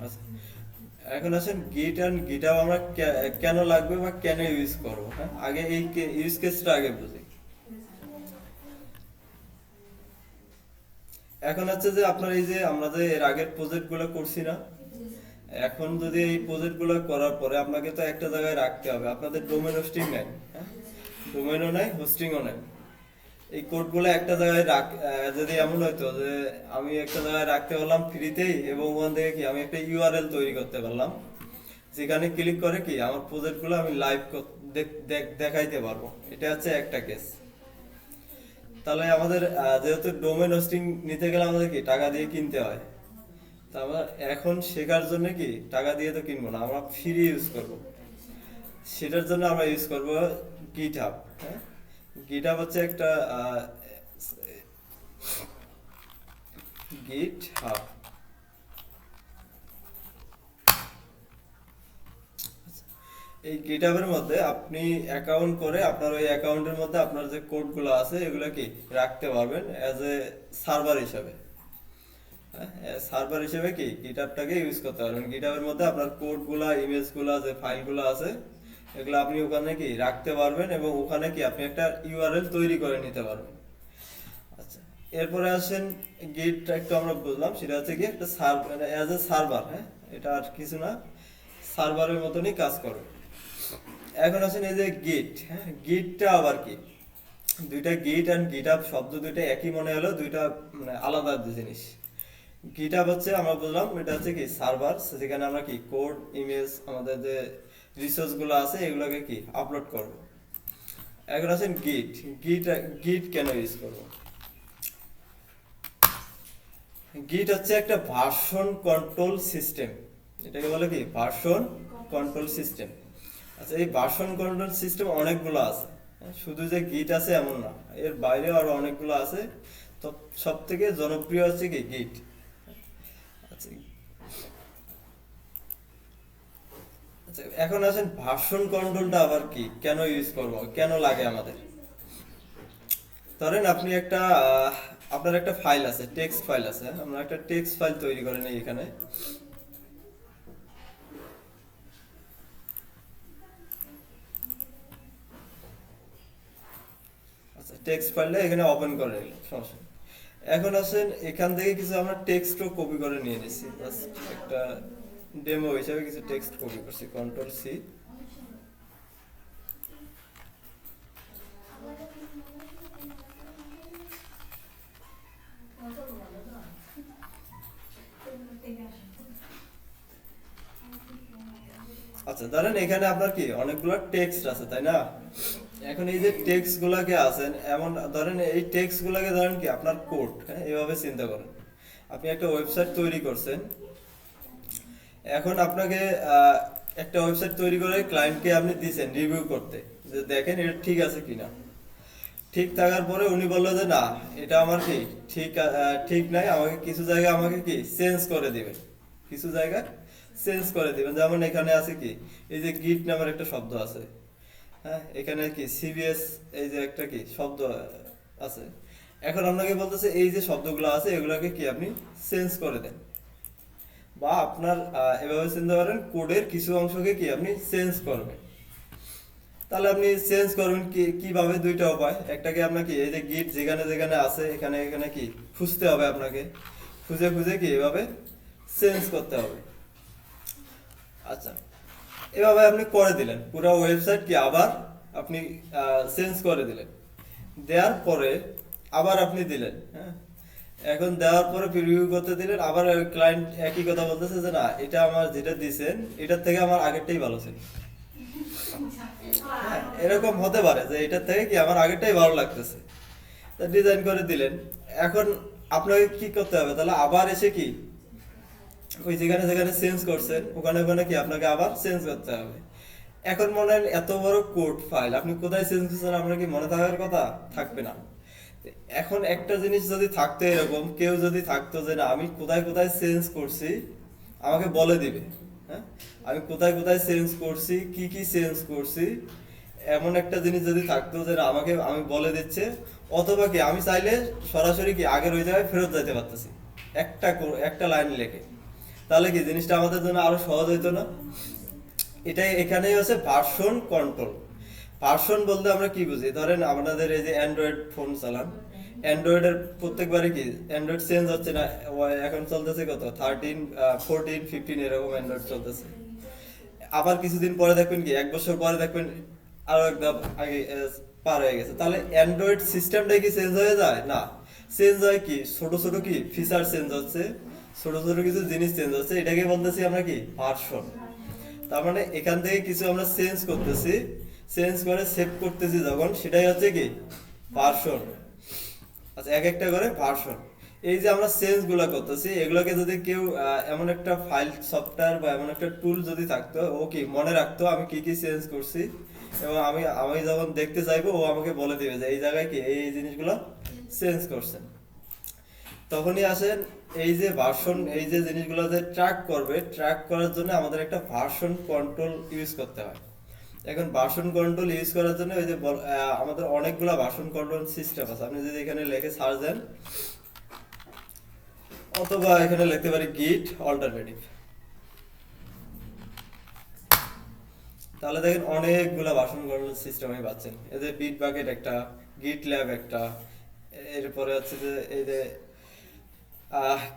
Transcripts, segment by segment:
আচ্ছা, এখন আসেন গিট অ্যান্ড গিটহাব আমরা কেন লাগবে বা কেন ইউজ করবো, হ্যাঁ আগে এই ইউজ কেসটা আগে বুঝি। এখন হচ্ছে যে আপনার এই যে আমরা যে এর আগের প্রজেক্ট গুলো করছি না, এখন যদি এই প্রজেক্ট গুলো করার পরে আপনাকে তো একটা জায়গায় রাখতে হবে, আপনাদের ডোমেন হোস্টিং নাই, হ্যাঁ ডোমেনও নাই হোস্টিংও নাই। এই কোডগুলো একটা জায়গায় যদি এমন হতো যে আমি একটা জায়গায় রাখতে পারলাম ফ্রিতেই, এবং ওখান থেকে কি আমি একটা ইউআরএল তৈরি করতে পারলাম, যেখানে ক্লিক করে কি আমার প্রজেক্টগুলো আমি লাইভ দেখাইতে পারবো, এটা হচ্ছে একটা কেস। তাহলে আমাদের যেহেতু ডোমেন হোস্টিং নিতে গেলে আমাদের কি টাকা দিয়ে কিনতে হয়, তা আমরা এখন শেখার জন্য কি টাকা দিয়ে তো কিনবো না, আমরা ফ্রি ইউজ করব। সেটার জন্য আমরা ইউজ করব গিটহাব। হ্যাঁ, গিটহাব হচ্ছে একটা গিটহাব। এই গিটহাবের মধ্যে আপনি অ্যাকাউন্ট করে আপনার ওই অ্যাকাউন্টের মধ্যে আপনার যে কোডগুলো আছে এগুলো কি রাখতে পারবেন অ্যাজ এ সার্ভার হিসাবে। সার্ভার হিসেবে কি গিটহাবটাকে ইউজ করতে পারবেন। গিটহাবের মধ্যে আপনার কোডগুলা, ইমেজগুলা, যে ফাইলগুলো আছে এগুলো আপনি ওখানে কি রাখতে পারবেন, এবং ওখানে কি আপনি একটা ইউআরএল তৈরি করে নিতে পারবেন। আচ্ছা, এরপরে আসেন গিটটা একটু আমরা বুঝলাম, সেটা হচ্ছে কি একটা সার্ভার, অ্যাজ এ সার্ভার। হ্যাঁ, এটা আর কিছু না, সার্ভারের মতনই কাজ করে। এখন আসেন এই যে গিট, হ্যাঁ গিটটা আবার কি, দুইটা গিট অ্যান্ড গিটহাব শব্দ দুইটা একই মনে হলো, দুইটা মানে আলাদা জিনিস। গিটহাব হচ্ছে আমরা বললাম এটা হচ্ছে কি সার্ভার, যেখানে আমরা কি কোড, ইমেজ, আমাদের যে রিসোর্স গুলো আছে এগুলোকে কি আপলোড করব। এখন আছেন গিট। গিট গিট কেন ইউজ করব? গিট হচ্ছে একটা ভার্সন কন্ট্রোল সিস্টেম। এটাকে বলে কি ভার্সন কন্ট্রোল সিস্টেম। আচ্ছা, এই ভার্সন কন্ট্রোল সিস্টেম অনেকগুলো আছে, শুধু যে গিট আছে এমন না, এর বাইরে আরো অনেকগুলো আছে। তো সব থেকে জনপ্রিয় হচ্ছে কি গিট। আচ্ছা, আচ্ছা, এখন আসেন ভার্সন কন্ট্রোলটা আবার কি, কেন ইউজ করব, কেন লাগে আমাদের। ধরেন আপনি একটা আপনার একটা ফাইল আছে, টেক্সট ফাইল আছে, আমরা একটা টেক্সট ফাইল তৈরি করে নিই এখানে। আচ্ছা, টেক্সট ফাইলটা এখানে ওপেন করে নিলাম, সমস্যা নেই। এখন আসেন এখান থেকে কিছু আমরা টেক্সটও কপি করে নিয়ে নিচ্ছি, জাস্ট একটা ডেমো হিসাবে কিছু টেক্সট কপি করছি, কন্ট্রোল সি। আচ্ছা, ধরেন এখানে আপনার কি অনেকগুলো টেক্সট আছে, তাই না? এখন এই যে টেক্সট গুলাকে আছেন, এমন ধরেন এই টেক্সট গুলাকে ধরেন কি আপনার কোড, হ্যাঁ এইভাবে চিন্তা করেন। আপনি একটা ওয়েবসাইট তৈরি করছেন, এখন আপনাকে একটা ওয়েবসাইট তৈরি করে ক্লায়েন্টকে আপনি দিয়েছেন রিভিউ করতে, যে দেখেন এটা ঠিক আছে কিনা। ঠিক থাকার পরে উনি বললো যে না, এটা আমার কি ঠিক নাই, আমাকে কিছু জায়গা আমাকে কি চেঞ্জ করে দিবেন, কিছু জায়গা চেঞ্জ করে দিবেন। যেমন এখানে আছে কি এই যে গিট নামের একটা শব্দ আছে, হ্যাঁ এখানে কি সিবিএস এই যে একটা কি শব্দ আছে। এখন আপনাকে বলতেছে এই যে শব্দগুলো আছে এগুলোকে কি আপনি চেঞ্জ করে দেন, বা আপনার এভাবে চিন্তা করেন কোডের কিছু অংশকে কি আপনি চেঞ্জ করবেন। তাহলে আপনি চেঞ্জ করবেন কিভাবে? দুইটা উপায়। একটাকে আপনাকে এই যে গিট যেখানে যেখানে আছে এখানে এখানে কি খুঁজতে হবে, আপনাকে খুঁজে খুঁজে কি এভাবে চেঞ্জ করতে হবে। আচ্ছা, এভাবে আপনি করে দিলেন, পুরো ওয়েবসাইট কি আবার আপনি চেঞ্জ করে দিলেন। দেওয়ার পরে আবার আপনি দিলেন, হ্যাঁ এখন দেওয়ার পরে প্রিভিউ করতে দিলেন, আবার ক্লায়েন্ট একই কথা বলতেছে যে না, এটা আমার যেটা দিছেন এটার থেকে আমার আগেরটাই ভালো ছিল। হ্যাঁ, এরকম হতে পারে যে এটার থেকে কি আমার আগেরটাই ভালো লাগতেছে, তা ডিজাইন করে দিলেন। এখন আপনাকে কি করতে হবে, তাহলে আবার এসে কি ওই যেখানে যেখানে চেঞ্জ করছেন ওখানে ওখানে কি আপনাকে আবার চেঞ্জ করতে হবে। এখন মনে হয় এত বড় কোড ফাইল আপনি কোথায় চেঞ্জ করছেন আপনার কি মনে থাকার কথা? থাকবে না। এখন একটা জিনিস যদি থাকতো, এরকম কেউ যদি থাকতো যে না আমি কোথায় কোথায় চেঞ্জ করছি আমাকে বলে দিবে, হ্যাঁ আমি কোথায় কোথায় চেঞ্জ করছি, কি কি চেঞ্জ করছি, এমন একটা জিনিস যদি থাকতো যে না আমাকে আমি বলে দিচ্ছে, অথবা কি আমি চাইলে সরাসরি কি আগের ওই জায়গায় ফেরত যাইতে পারতেছি একটা একটা লাইন লিখে। তাহলে কি জিনিসটা আমাদের জন্য আরো সহজ হইতো না? এটাই এখানেই হচ্ছে ভার্সন কন্ট্রোল। ভার্সন বলতে আমরা কি বুঝি? ধরেন আপনাদের এই যে অ্যান্ড্রয়েড ফোন চালান, অ্যান্ড্রয়েডের প্রত্যেকবারে কি অ্যান্ড্রয়েড চেঞ্জ হচ্ছে না? এখন চলতেছে কত 13, 14, 15 এরকম অ্যান্ড্রয়েড চলতেছে। আবার কিছুদিন পরে দেখবেন কি 1 বছর পরে দেখবেন আরো একদম আগে পার হয়ে গেছে। তাহলে অ্যান্ড্রয়েড সিস্টেমটাই কি চেঞ্জ হয়ে যায়? না, চেঞ্জ হয় কি ছোট ছোট কি ফিচার চেঞ্জ হচ্ছে, ছোট ছোট কিছু জিনিস চেঞ্জ হচ্ছে, এটাকে বলতেছি আমরা কি ভার্সন। তার মানে এখান থেকে কিছু আমরা চেঞ্জ করতেছি, চেঞ্জ করে সেভ করতেছি যখন, সেটাই হচ্ছে কি ভার্সন। আচ্ছা, এক একটা করে ভার্সন। এই যে আমরা চেঞ্জ গুলা করতেছি, এগুলোকে যদি কেউ এমন একটা ফাইল সফটওয়্যার বা এমন একটা টুল যদি থাকতো, ও কি মনে রাখতো আমি কি কি চেঞ্জ করছি, এবং আমি আমি যখন দেখতে চাইবো ও আমাকে বলে দিবে যে এই জায়গায় কি এই জিনিসগুলো চেঞ্জ করছেন। তখনই আসেন এই যে ভার্সন, এই যে জিনিসগুলো যে ট্র্যাক করবে, ট্র্যাক করার জন্য আমাদের একটা ভার্সন কন্ট্রোল ইউজ করতে হয়। এখন ভার্সন কন্ট্রোল ইউজ করার জন্য ওই যে আমাদের অনেকগুলো ভার্সন কন্ট্রোল সিস্টেম আছে। আপনি যদি এখানে লিখে সার্চ দেন, অথবা এখানে লিখতে পারি গিট অল্টারনেটিভ, তাহলে দেখেন অনেকগুলো ভার্সন কন্ট্রোল সিস্টেম আমি পাচ্ছেন। এই যে বিট বাকেট একটা, গিট ল্যাব একটা, এরপরে হচ্ছে যে এই যে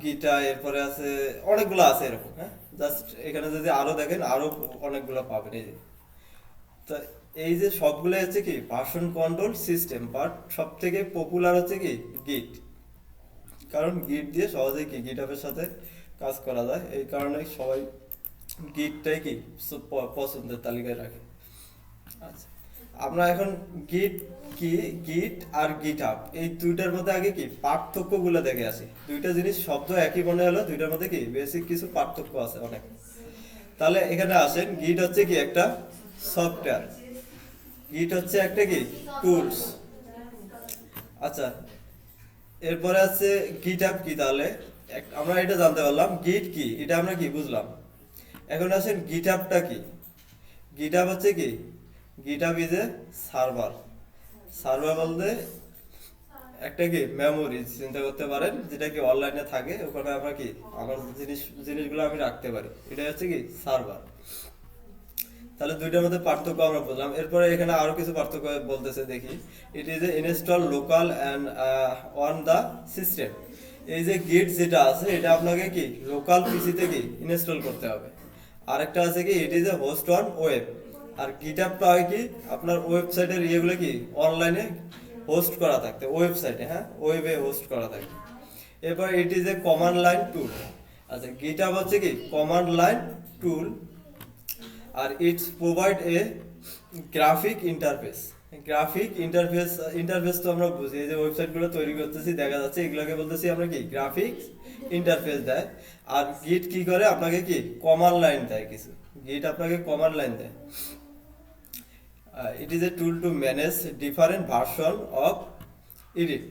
গিটা, এরপরে আছে অনেকগুলো আছে এরকম। হ্যাঁ, জাস্ট এখানে যদি আরো দেখেন আরো অনেকগুলো পাবেন। এই যে তো এই যে সবগুলো হচ্ছে কি ভার্সন কন্ট্রোল সিস্টেম, বাট সব থেকে পপুলার হচ্ছে কি গিট। কারণ গিট দিয়ে সহজেই কি গিটহাবের সাথে কাজ করা যায়, এই কারণে সবাই গিটটাই কি পছন্দের তালিকায় রাখে। আচ্ছা, আমরা এখন গিট কি, গিট আর গিটহাব এই দুইটার মধ্যে আগে কি পার্থক্যগুলো দেখে আসি। দুইটা জিনিস শব্দ একই মনে হলো, দুইটার মধ্যে কি বেসিক কিছু পার্থক্য আছে অনেক। তাহলে এখানে আসেন, গিট হচ্ছে কি একটা সফটওয়্যার, গিট হচ্ছে একটা কি টুলস। আচ্ছা, এরপরে আছে গিটহাব কি? তাহলে আমরা এটা জানতে পারলাম গিট কি, এটা আমরা কি বুঝলাম। এখন আসেন গিটহাবটা কি? গিটহাব হচ্ছে কি, GitHub is a server. Server বলতে একটা কি মেমোরি চিন্তা করতে পারেন, যেটা কি অনলাইনে থাকে, ওখানে আমরা কি আমার জিনিসগুলো আমি রাখতে পারি, এটা হচ্ছে কি সার্ভার। তাহলে দুইটার মধ্যে পার্থক্য আমরা বুঝলাম। এরপরে এখানে আরো কিছু পার্থক্য বলতেছে, দেখি। It is a install local and on the system. এই যে গিট যেটা আছে, এটা আপনাকে কি লোকাল পিসিতে কি ইনস্টল করতে হবে। আরেকটা আছে কি it is a host on web. আর গিটহাবটা হয় কি আপনার ওয়েবসাইটের ইয়েগুলো কি অনলাইনে হোস্ট করা থাকতে, ওয়েবসাইটে, হ্যাঁ ওয়েবে হোস্ট করা থাকে। এরপর it is a command line tool. আচ্ছা, গিটহাব হচ্ছে কি কমান্ড লাইন টুল, আর it's provide a graphic interface. Graphic interface, interface তো আমরা বুঝি, এই যে ওয়েবসাইটগুলো তৈরি করতেছি দেখা যাচ্ছে, এগুলোকে বলতেছি আমরা কি গ্রাফিক্স ইন্টারফেস দেয়। আর গিট কি করে আপনাকে কি কমান্ড লাইন দেয়, কিছু গিট আপনাকে কমান্ড লাইন দেয়। ইট is A tool to manage different version of edit.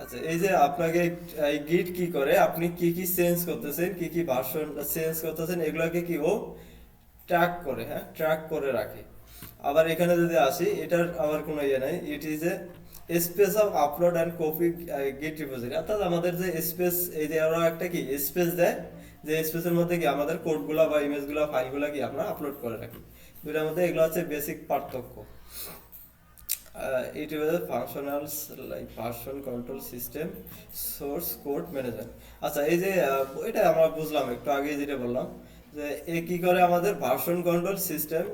আচ্ছা, এই যে আপনাকে এই গিট কি করে, আপনি কি কি চেঞ্জ করতেছেন, কি কি ভার্সন চেঞ্জ করতেছেন, এগুলোকে কি ও ট্র্যাক করে, হ্যাঁ ট্র্যাক করে রাখে। আবার এখানে যদি আসি, এটার আবার কোনো ইয়ে নাই। ইট is A space of upload and copy গিট রিপোজিটরি। অর্থাৎ আমাদের যে স্পেস, এই যে ওরা একটা কি স্পেস দেয়, যে স্পেসের মধ্যে কি আমাদের কোডগুলো বা ইমেজগুলো ফাইলগুলো কি আমরা আপলোড করে রাখি। দুইটার মধ্যে এগুলো হচ্ছে বেসিক পার্থক্য। It was a functionals like version control system, source code management. আচ্ছা, এই যে এটা আমরা বুঝলাম একটু আগে যেটা বললাম, যে এ কি করে আমাদের ভার্সন কন্ট্রোল সিস্টেম,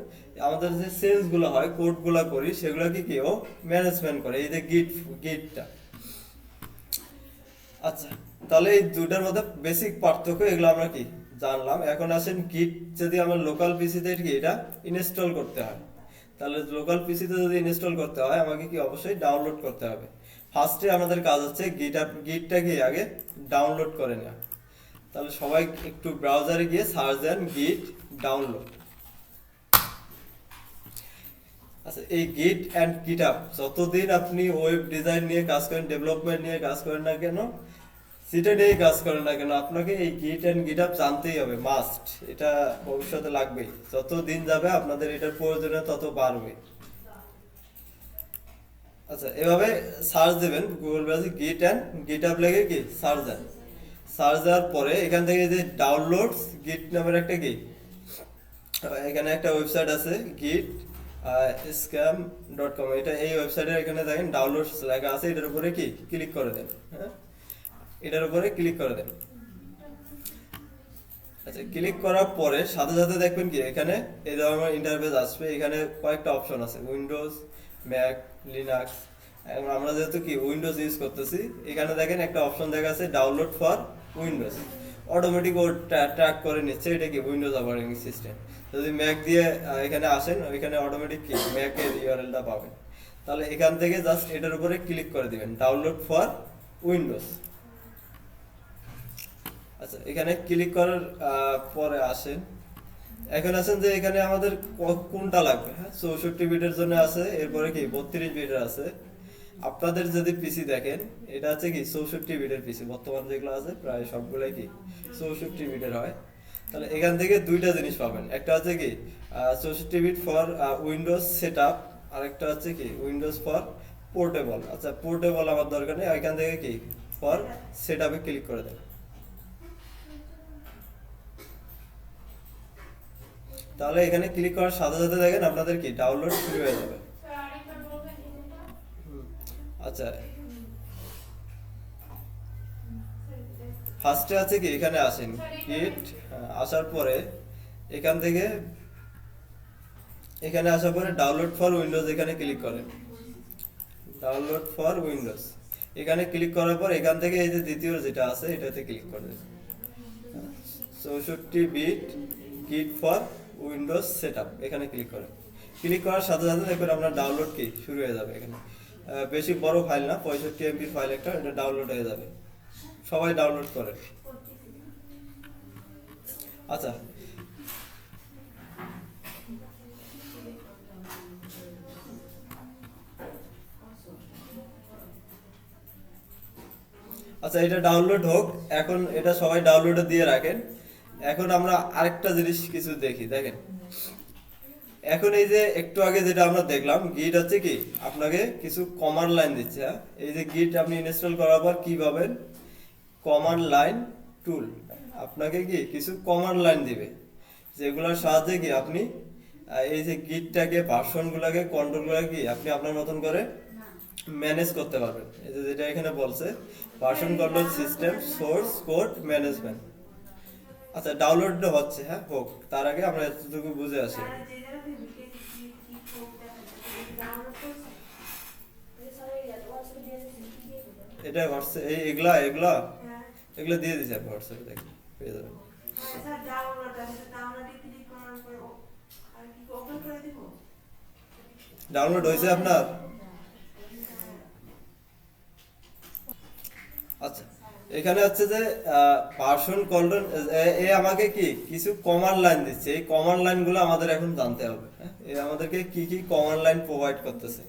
আমাদের যে চেঞ্জ গুলো হয়, কোড গুলো করি, সেগুলো কি ও ম্যানেজমেন্ট করে, এই যে গিটটা। আচ্ছা, তাহলে এই দুটার মধ্যে বেসিক পার্থক্য, এগুলো আমরা কি জানলাম। এখন আসেন গিট যদি আমার লোকাল পিসিতে কি এটা ইনস্টল করতে হয়, তাহলে লোকাল পিসিতে যদি ইনস্টল করতে হয় আমাকে কি অবশ্যই ডাউনলোড করতে হবে। ফার্স্টে আমাদের কাজ হচ্ছে গিটটা কি আগে ডাউনলোড করে নেওয়া। তাহলে সবাই একটু ব্রাউজারে গিয়ে সার্চ দেন গিট ডাউনলোড। আচ্ছা, এই গিট অ্যান্ড গিটহাব, যতদিন আপনি ওয়েব ডিজাইন নিয়ে কাজ করেন, ডেভেলপমেন্ট নিয়ে কাজ করেন না কেন, যেটা নিয়ে কাজ করেন না কেন, আপনাকে এই গিট অ্যান্ড গিটহাব জানতেই হবে, মাস্ট। এটা ভবিষ্যতে লাগবেই, যত দিন যাবে আপনাদের এটার প্রয়োজনীয় তত বাড়বে। আচ্ছা, এভাবে সার্চ দেবেন গুগল ব্রাউজারে গিট অ্যান্ড গিটহাব লেগে কি সার্চ দেন। সার্চ দেওয়ার পরে এখান থেকে যে ডাউনলোডস গিট নামের একটা কি এখানে একটা ওয়েবসাইট আছে গিট scam.com, এটা এই ওয়েবসাইটের এখানে দেখেন ডাউনলোডস লেখা আছে, এটার উপরে কি ক্লিক করে দেন। হ্যাঁ, এটার উপরে ক্লিক করে দেন। আচ্ছা, ক্লিক করার পরে সাথে সাথে দেখবেন কি এখানে এই ধরনের ইন্টারফেস আসবে। এখানে কয়েকটা অপশন আছে, উইন্ডোজ, ম্যাক, লিনাক্স। এবং আমরা যেহেতু কি উইন্ডোজ ইউজ করতেছি, এখানে দেখেন একটা অপশন দেখা আছে ডাউনলোড ফর উইন্ডোজ, অটোমেটিক ও ট্র্যাক করে নিচ্ছে এটা কি উইন্ডোজ অপারেটিং সিস্টেম। যদি ম্যাক দিয়ে এখানে আসেন, ওইখানে অটোমেটিক কি ম্যাকের ইউআরএলটা পাবেন। তাহলে এখান থেকে জাস্ট এটার উপরে ক্লিক করে দিবেন, ডাউনলোড ফর উইন্ডোজ। আচ্ছা, এখানে ক্লিক করার পরে আসেন, এখন আছেন যে এখানে আমাদের কোনটা লাগবে। হ্যাঁ, 64 বিটের জন্য আছে, এরপরে কি 32 বিটের আছে। আপনাদের যদি পিসি দেখেন, এটা আছে কি 64 বিটের পিসি, বর্তমানে যেগুলো আছে প্রায় সবগুলাই কি 64 বিটের হয়। তাহলে এখান থেকে দুইটা জিনিস পাবেন, একটা আছে কি 64 বিট ফর উইন্ডোজ সেটআপ, আর একটা হচ্ছে কি উইন্ডোজ ফর পোর্টেবল। আচ্ছা, পোর্টেবল আমার দরকার নেই, এখান থেকে কি ফর সেটআপে ক্লিক করে দেন। তাহলে এখানে ক্লিক করার সাথে সাথে দেখেন আপনাদের কি ডাউনলোড শুরু হয়ে যাবে। আচ্ছা, ফার্স্টে আছে কি এখানে আসেন গিট, আসার পরে এখান থেকে এখানে আসার পরে ডাউনলোড ফর উইন্ডোজ এখানে ক্লিক করেন। ডাউনলোড ফর উইন্ডোজ এখানে ক্লিক করার পর এখান থেকে এই যে দ্বিতীয় যেটা আছে এটাতে ক্লিক করবেন, 64 বিট গিট ফর উইন্ডোজ সেটআপ, এখানে ক্লিক করেন। ক্লিক করার সাথে সাথে দেখবেন আপনার ডাউনলোড কি শুরু হয়ে যাবে। এখানে বেশি বড় ফাইল না, 65 এমবির ফাইল একটা, এটা ডাউনলোড হয়ে যাবে। সবাই ডাউনলোড করেন। আচ্ছা, আচ্ছা এটা ডাউনলোড হোক, এখন এটা সবাই ডাউনলোডে দিয়ে রাখেন। এখন আমরা আরেকটা জিনিস কিছু দেখি, দেখেন এখন এই যে একটু আগে যেটা আমরা দেখলাম গিট হচ্ছে কি আপনাকে কিছু কমান্ড লাইন দিচ্ছে। হ্যাঁ, এই যে গিট আপনি ইনস্টল করার পর কি পাবেন, কমান্ড লাইন টুল, আপনাকে কি কিছু কমান্ড লাইন দিবে, যেগুলোর সাহায্যে কি আপনি এই যে গিটটাকে ভার্সনগুলোকে কন্ট্রোলগুলোকে কি আপনি আপনার মতন করে ম্যানেজ করতে পারবেন। এই যে যেটা এখানে বলছে version control system source code management. আচ্ছা, ডাউনলোড হচ্ছে, হ্যাঁ হোক, তার আগে আমরা এতটুকু বুঝে আসি। এটা হোয়াটসঅ্যাপ এগুলা এগুলা এগুলো দিয়ে দিছি আপনি হোয়াটসঅ্যাপে দেখেন পেয়ে যাবেন। ডাউনলোড হয়েছে আপনার? আচ্ছা, এখানে হচ্ছে যে ভার্সন কন্ট্রোল এ আমাকে কি কিছু কমান্ড লাইন দিচ্ছে, এই কমান্ড লাইনগুলো আমাদের এখন জানতে হবে। হ্যাঁ, এ আমাদেরকে কি কি কমান্ড লাইন প্রোভাইড করতেছে,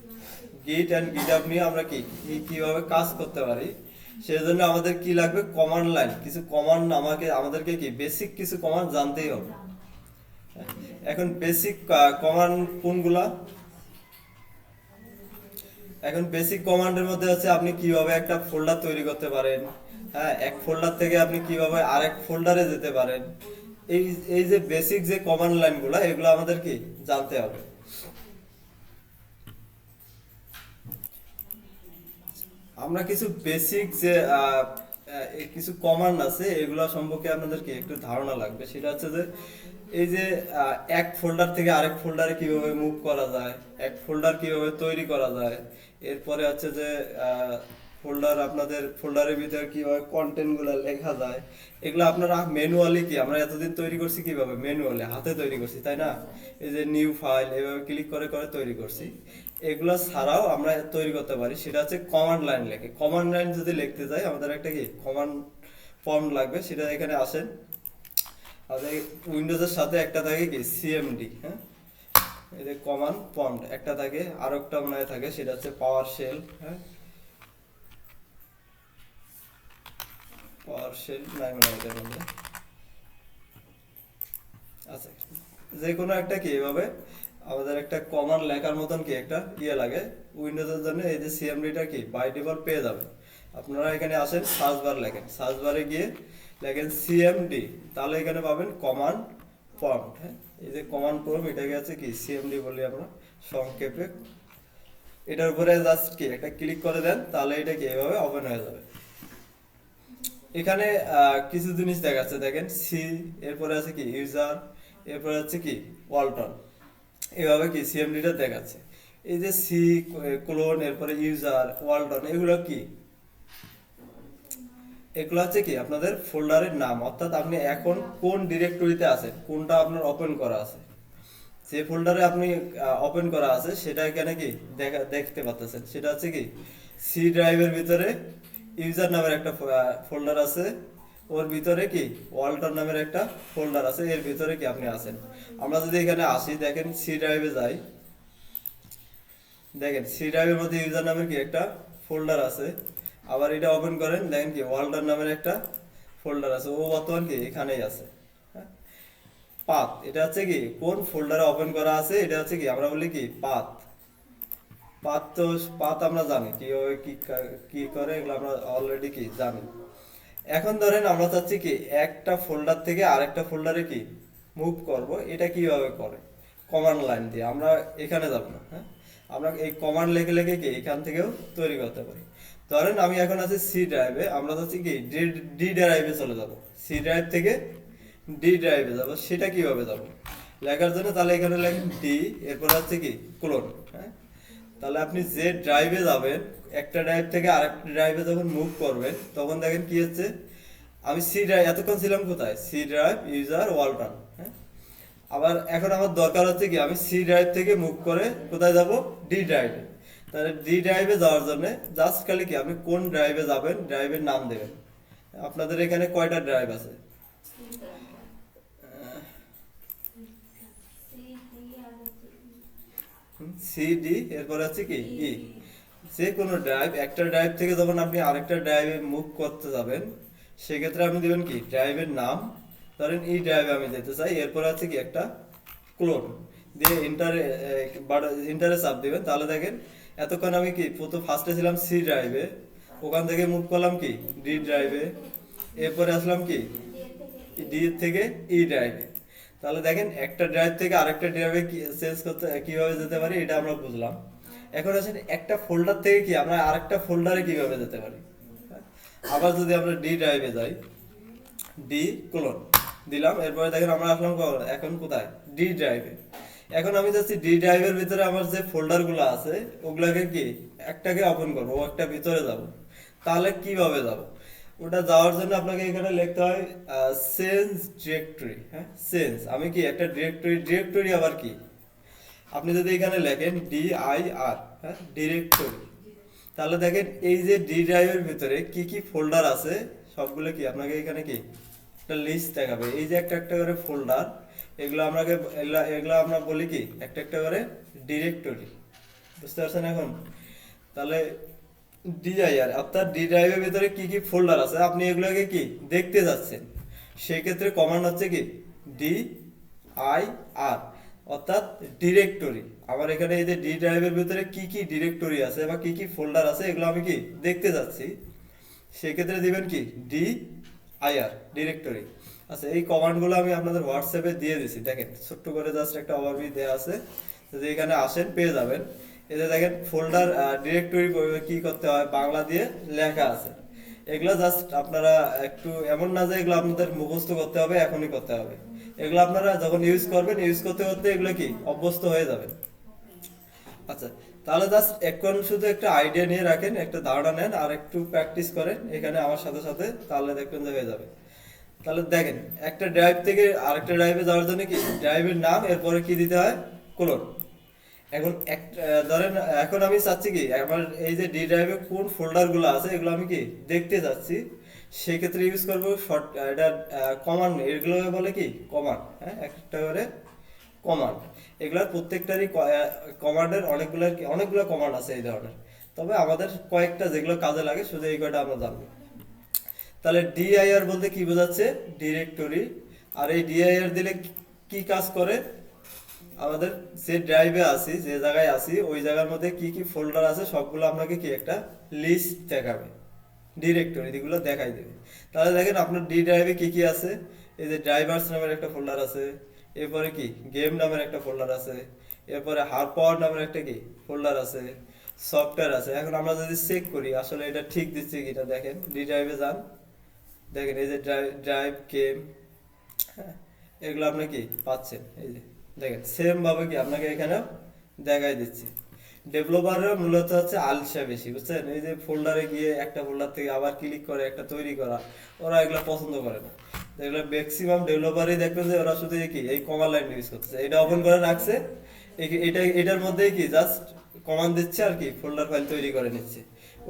গিট এন্ড গিটহাব নিয়ে আমরা কি কিভাবে কাজ করতে পারি, সেজন্য আমাদের কি লাগবে কমান্ড লাইন, কিছু কমান্ড আমাদেরকে কি বেসিক কিছু কমান্ড জানতেই হবে। এখন বেসিক কমান্ড কোনগুলা, এখন বেসিক কমান্ডের মধ্যে আছে আপনি কিভাবে একটা ফোল্ডার তৈরি করতে পারেন। হ্যাঁ, এক ফোল্ডার থেকে আপনি কিভাবে আরেক ফোল্ডারে যেতে পারেন, এই এই যে বেসিক যে কমান্ড লাইনগুলো এগুলো আমাদের কি জানতে হবে। আমরা কিছু বেসিক যে কিছু কমান্ড আছে এগুলো সম্পর্কে আপনাদেরকে একটু ধারণা লাগবে। সেটা হচ্ছে যে এই যে এক ফোল্ডার থেকে আরেক ফোল্ডারে কিভাবে মুভ করা যায়, এক ফোল্ডার কিভাবে তৈরি করা যায়, এরপরে হচ্ছে যে ফোল্ডার আপনাদের ফোল্ডারের ভিতরে কিভাবে কন্টেন্ট গুলো লেখা যায়, এগুলো আপনারা ম্যানুয়ালি কি আমরা এতদিন তৈরি করছি কিভাবে ম্যানুয়ালি হাতে তৈরি করছি, তাই না? এই যে নিউ ফাইল এভাবে ক্লিক করে করে তৈরি করছি। এগুলো ছাড়াও আমরা তৈরি করতে পারি, সেটা হচ্ছে কমান্ড লাইন লেখে। কমান্ড লাইন যদি লিখতে যাই আমাদের একটা কি কমান্ড ফর্ম লাগবে, সেটা এখানে আসেন। আমাদের উইন্ডোজের সাথে একটা থাকে কি সিএমডি, হ্যাঁ এই যে কমান্ড প্রম্পট একটা থাকে, আর একটা মনে হয় থাকে সেটা হচ্ছে পাওয়ার শেল। হ্যাঁ, পাওয়ার শেল নাই মনে হয় মধ্যে। আচ্ছা, যে কোনো একটা কি এভাবে আমাদের একটা কমান্ড লেখার মতন কি একটা লাগে উইন্ডোজের জন্য। এই যে সিএমডিটা কি বাই ডিফল্ট পেয়ে যাবে। আপনারা এখানে আসেন, সার্চ বার লেখেন, সার্চ বারে গিয়ে লেখেন সিএমডি, তাহলে এখানে পাবেন কমান্ড প্রম্পট। হ্যাঁ, এই যে কমান্ড প্রম্পট, এটাকে আছে কি সিএমডি বলি আমরা সংক্ষেপে। এটার উপরে জাস্ট কি একটা ক্লিক করে দেন, তাহলে এটা কি এভাবে ওপেন হয়ে যাবে। এখানে কিছু জিনিস দেখাচ্ছে, দেখেন সি, এরপরে আছে কি ইউজার, এরপরে আছে কি ওয়ালটন, এভাবে কি সিএমডিটা দেখাচ্ছে। এই যে সি ক্লোন, এরপরে ইউজার, ওয়ালটন, এগুলো কি, এগুলো হচ্ছে কি আপনাদের ফোল্ডারের নাম, অর্থাৎ আপনি এখন কোন ডিরেক্টরিতে আছেন, কোনটা আপনার ওপেন করা আছে, যে ফোল্ডারে আপনি ওপেন করা আছে সেটা এখানে কি দেখতে পাচ্ছেন। সেটা হচ্ছে কি সি ড্রাইভের ভিতরে ইউজার নামের একটা ফোল্ডার আছে, ওর ভিতরে কি ওয়ালটন নামের একটা ফোল্ডার আছে, এর ভিতরে কি আপনি আছেন। আমরা যদি এখানে আসি, দেখেন সি ড্রাইভে যাই, দেখেন সি ড্রাইভের মধ্যে ইউজার নামের কি একটা ফোল্ডার আছে। আবার এটা ওপেন করেন, দেখেন কি ওয়ালটন নামের একটা ফোল্ডার আছে, ও বর্তমান কি এখানেই আছে। হ্যাঁ, পাথ, এটা হচ্ছে কি কোন ফোল্ডারে ওপেন করা আছে, এটা হচ্ছে কি আমরা বলি কি পাথ। পাথ তো পাথ আমরা জানি কিভাবে কি করে, এগুলো আমরা অলরেডি কি জানি। এখন ধরেন আমরা চাচ্ছি কি একটা ফোল্ডার থেকে আরেকটা ফোল্ডারে কি মুভ করব, এটা কিভাবে করে, কমান্ড লাইন দিয়ে। আমরা এখানে যাব না, হ্যাঁ, আমরা এই কমান্ড লিখে লিখে কি এখান থেকেও তৈরি করতে পারি। ধরেন আমি এখন আছি সি ড্রাইভে, আমরা চাচ্ছি কি ডি ড্রাইভে চলে যাব, সি ড্রাইভ থেকে ডি ড্রাইভে যাব, সেটা কিভাবে যাব লেখার জন্য, তাহলে এখানে লেখেন ডি, এরপর হচ্ছে কি ক্লোন। হ্যাঁ, তাহলে আপনি যে ড্রাইভে যাবেন, একটা ড্রাইভ থেকে আরেকটা ড্রাইভে যখন মুভ করবেন, তখন দেখেন কি হচ্ছে, আমি সি ড্রাইভ এতক্ষণ ছিলাম কোথায়, সি ড্রাইভ ইউজার ওয়ালটন। হ্যাঁ, আবার এখন আমার দরকার হচ্ছে কি আমি সি ড্রাইভ থেকে মুভ করে কোথায় যাব, ডি ড্রাইভে। তাহলে ডি ড্রাইভে যাওয়ার জন্য জাস্ট খালি কি আপনি কোন ড্রাইভে যাবেন, ড্রাইভের নাম দেবেন। আপনাদের এখানে কয়টা ড্রাইভ আছে, সিডি, এরপরে আছে কি ই। যে কোনো ড্রাইভ, একটা ড্রাইভ থেকে যখন আপনি আরেকটা ড্রাইভে মুভ করতে যাবেন, সেক্ষেত্রে আপনি দেবেন কি ড্রাইভের নাম। ধরেন এই ড্রাইভে আমি যেতে চাই, এরপর আছে কি একটা ক্লোন দিয়ে ইন্টারে চাপ দিবেন, তাহলে দেখেন এতক্ষণ আমি কি ফার্স্টে ছিলাম সি ড্রাইভে, ওখান থেকে মুভ করলাম কি ডি ড্রাইভে, এরপরে আসলাম কি ডি থেকে ই ড্রাইভে। তাহলে দেখেন একটা ড্রাইভ থেকে আরেকটা ড্রাইভে চেঞ্জ করতে কিভাবে যেতে পারি, এটা আমরা বুঝলাম। এখন আসেন একটা ফোল্ডার থেকে কি আমরা আরেকটা ফোল্ডারে কিভাবে যেতে পারি। হ্যাঁ? আবার যদি আমরা ডি ড্রাইভে যাই, ডি ক্লোন দিলাম, এরপরে দেখেন আমরা আসলাম এখন কোথায়, ডি ড্রাইভে। এখন আমি যাচ্ছি ডি ড্রাইভের ভিতরে আমার যে ফোল্ডার গুলো আছে, ওগুলাকে কি একটাকে ওপেন করবো, ও একটা ভিতরে যাব। তাহলে কিভাবে যাব, ওটা যাওয়ার জন্য আপনাকে এখানে লিখতে হয় চেঞ্জ ডিরেক্টরি। হ্যাঁ, চেঞ্জ, আমি কি একটা ডিরেক্টরি আবার কি, আপনি যদি এখানে লেখেন DIR, হ্যাঁ ডিরেক্টরি, তাহলে দেখেন এই যে ডি ড্রাইভের ভিতরে কি কি ফোল্ডার আছে, সবগুলো কি আপনাকে এখানে কি একটা লিস্ট দেখাবে। এই যে একটা একটা করে ফোল্ডার, এগুলো আমাকে এগুলো আমরা বলি কি একটা একটা করে ডিরেক্টরি। বুঝতে পারছেন এখন? তাহলে DIR অর্থাৎ ডি ড্রাইভের ভিতরে কি কি ফোল্ডার আছে আপনি এগুলোকে কি দেখতে যাচ্ছেন, সেই ক্ষেত্রে কমান্ড হচ্ছে কি DIR অর্থাৎ ডিরেক্টরি। আমার এখানে এই যে ডি ড্রাইভের ভিতরে কি কি ডিরেক্টরি আছে বা কি কি ফোল্ডার আছে, এগুলো আমি কি দেখতে যাচ্ছি, সেক্ষেত্রে দিবেন কি DIR ডিরেক্টরি। আচ্ছা, এই কমান্ডগুলো আমি আপনাদের হোয়াটসঅ্যাপে দিয়ে দিছি, দেখেন ছোট্ট করে জাস্ট একটা ওভারভিউ দেওয়া আছে, যদি এখানে আসেন পেয়ে যাবেন। এতে দেখেন ফোল্ডার ডিরেক্টরি কি করতে হয় বাংলা দিয়ে লেখা আছে। এগুলো জাস্ট আপনারা একটু এমন না যে এগুলো আপনাদের মুখস্থ করতে হবে, এখনই করতে হবে। এগুলো আপনারা যখন ইউজ করবেন, ইউজ করতে করতে এগুলো কি অভ্যস্ত হয়ে যাবেন। আচ্ছা, তাহলে জাস্ট এখন শুধু একটা আইডিয়া নিয়ে রাখেন, একটা ধারণা নেন, আর একটু প্র্যাকটিস করেন এখানে আমার সাথে সাথে, তাহলে দেখবেন যে হয়ে যাবে। তাহলে দেখেন একটা ড্রাইভ থেকে আরেকটা ড্রাইভে যাওয়ার জন্য কি ড্রাইভের নাম, এরপরে কি দিতে হয় ক্লোন। এখন ধরেন এখন আমি চাচ্ছি কি আমার এই যে ডি ড্রাইভে কোন ফোল্ডার গুলো আছে এগুলো আমি কি দেখতে যাচ্ছি, সেক্ষেত্রে ইউজ করবো শর্ট এটা কমান্ড, এগুলো বলে কি কমান্ড। হ্যাঁ, একটা করে কমান্ড, এগুলার প্রত্যেকটারই কমান্ডের অনেকগুলো কমান্ড আছে এই ধরনের, তবে আমাদের কয়েকটা যেগুলো কাজে লাগে শুধু এই কয়টা আমরা জানবো। তাহলে DIR বলতে কি বোঝাচ্ছে, ডিরেক্টরি। আর এই DIR দিলে কি কাজ করে, আমাদের যে ড্রাইভে আছি, যে জায়গায় আছি, ওই জায়গার মধ্যে কি কি ফোল্ডার আছে সবগুলো আপনাকে কি একটা লিস্ট দেখাবে। ডিরেক্টরি এগুলো দেখাই দেবে। তাহলে দেখেন আপনার ডি ড্রাইভে কি কি আছে, এই যে ড্রাইভার্স নামের একটা ফোল্ডার আছে, এরপরে কি গেম নামের একটা ফোল্ডার আছে, এরপরে হার পাওয়ার নামের একটা কি ফোল্ডার আছে, সফটওয়্যার আছে। এখন আমরা যদি চেক করি আসলে এটা ঠিক দিচ্ছে কিনা, দেখেন ডি ড্রাইভে যান, দেখেন এই যে ড্রাইভ গেম, হ্যাঁ, এগুলো আপনি কি পাচ্ছেন, এই যে দেখেন সেম ভাবে কি আপনাকে এখানে দেখাই দিচ্ছি। ডেভেলপাররা মূলত হচ্ছে আলসা বেশি, বুঝছেন, এই যে ফোল্ডারে গিয়ে একটা ফোল্ডার থেকে আবার ক্লিক করে একটা তৈরি করা, ওরা এগুলো পছন্দ করে না। এগুলো ম্যাক্সিমাম ডেভেলপারই দেখবেন যে ওরা শুধু কি এই কমান্ড লাইন ইউজ করছে, এটা ওপেন করে রাখছে, এটার মধ্যেই কি জাস্ট কমান্ড দিচ্ছে আর কি ফোল্ডার ফাইল তৈরি করে নিচ্ছে।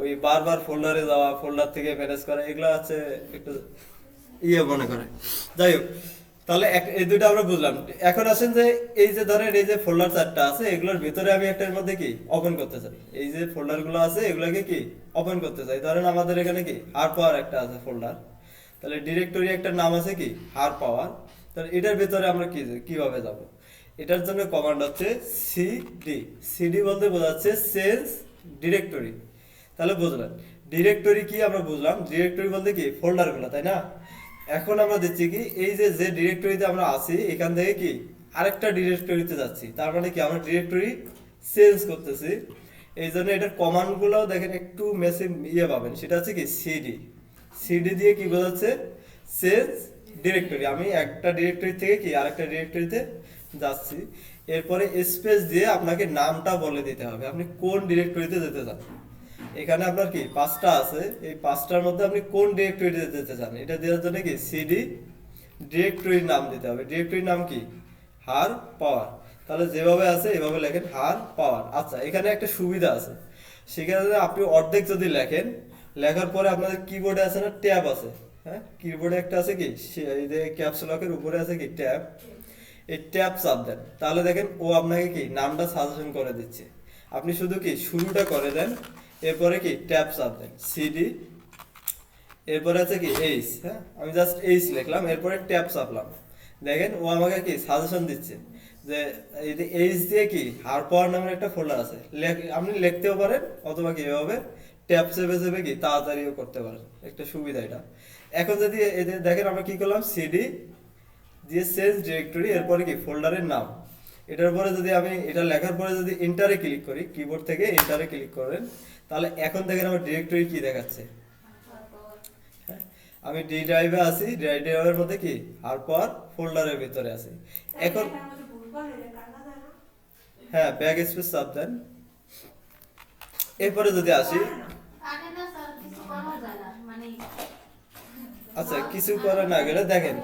ওই বারবার ফোল্ডারে যাওয়া, ফোল্ডার থেকে ম্যানেজ করা, এগুলো হচ্ছে একটু মনে করে। যাই হোক, তাহলে এই দুইটা আমরা বুঝলাম। এখন আসেন যে এই যে ধরেন এই যে ফোল্ডার চারটা আছে, এগুলোর ভিতরে আমি একটার মধ্যে কি ওপেন করতে চাই, এই যে ফোল্ডার গুলো আছে এগুলোকে কি ওপেন করতে চাই। ধরেন আমাদের এখানে কি হার পাওয়ার একটা আছে ফোল্ডার, তাহলে ডিরেক্টরি একটা নাম আছে কি হার পাওয়ার, তাহলে এটার ভিতরে আমরা কিভাবে যাব, এটার জন্য কমান্ড হচ্ছে সিডি। সিডি বলতে বোঝাচ্ছে চেঞ্জ ডিরেক্টরি। তাহলে বুঝলেন ডিরেক্টরি কি আমরা বুঝলাম, ডিরেক্টরি বলতে কি ফোল্ডার গুলো, তাই না। এখন আমরা দিচ্ছি কি এই যে যে ডিরেক্টরিতে আমরা আছি এখান থেকে কি আরেকটা ডিরেক্টরিতে যাচ্ছি, তার মানে কি আমরা ডিরেক্টরি চেঞ্জ করতেছি। এই জন্য এটার কমান্ড গুলো দেখেন একটু মেসি পাবেন, সেটা হচ্ছে কি সিডি। সিডি দিয়ে কি বোঝাচ্ছে চেঞ্জ ডিরেক্টরি, আমি একটা ডিরেক্টরি থেকে কি আরেকটা ডিরেক্টরিতে যাচ্ছি। এরপরে স্পেস দিয়ে আপনাকে নামটা বলে দিতে হবে আপনি কোন ডিরেক্টরিতে যেতে চান। এখানে আপনার কি পাঁচটা আছে, এই পাঁচটার মধ্যে আপনি কোন ডিরেক্টরিতে যেতে চান, এটা দেওয়ার জন্য কি সিডি ডিরেক্টরির নাম দিতে হবে। ডিরেক্টরির নাম কি হার পাওয়ার, তাহলে যেভাবে আছে এভাবে লেখেন হার পাওয়ার। আচ্ছা, এখানে একটা সুবিধা আছে, সেখানে আপনি অর্ধেক যদি লেখেন, লেখার পরে আপনাদের কিবোর্ডে আছে না ট্যাব আছে, হ্যাঁ কিবোর্ডে একটা আছে কি এই যে ক্যাপস লকের উপরে আছে কি ট্যাব, এই ট্যাব চাপ দেন, তাহলে দেখেন ও আপনাকে কি নামটা সাজেশন করে দিচ্ছে। আপনি শুধু কি শুরুটা করে দেন, এরপরে কি ট্যাব চাপ দেন সিডি, এরপরে আছে কি এইচ, হ্যাঁ আমি জাস্ট এইচ লিখলাম, এরপরে ট্যাব চাপলাম, দেখেন ও আমাকে কি সাজেশন দিচ্ছে যে এই যে এইচ দিয়ে কি হার পাওয়ার নামের একটা ফোল্ডার আছে, আপনি লিখতেও পারেন অথবা কি এভাবে ট্যাব চেপে চেপে কি তাড়াতাড়িও করতে পারেন, একটা সুবিধা এটা। এখন যদি এই যে দেখেন আমরা কি করলাম সিডি দিয়ে চেঞ্জ ডিরেক্টরি, এরপরে কি ফোল্ডারের নাম, এটার পরে যদি আমি এটা লেখার পরে যদি এন্টারে ক্লিক করি, কিবোর্ড থেকে এন্টারে ক্লিক করেন, তাহলে এখন দেখেন আমার ডিরেক্টরি কি দেখাচ্ছে, হ্যাঁ, আমি ডি ড্রাইভে আছি, ড্রাইভের মধ্যে কি আর পর ফোল্ডারের ভিতরে আছি। এখন হ্যাঁ ব্যাক স্পেস চাপ দেন, এরপরে যদি আসি, আচ্ছা কিছু করা না গেলে দেখেন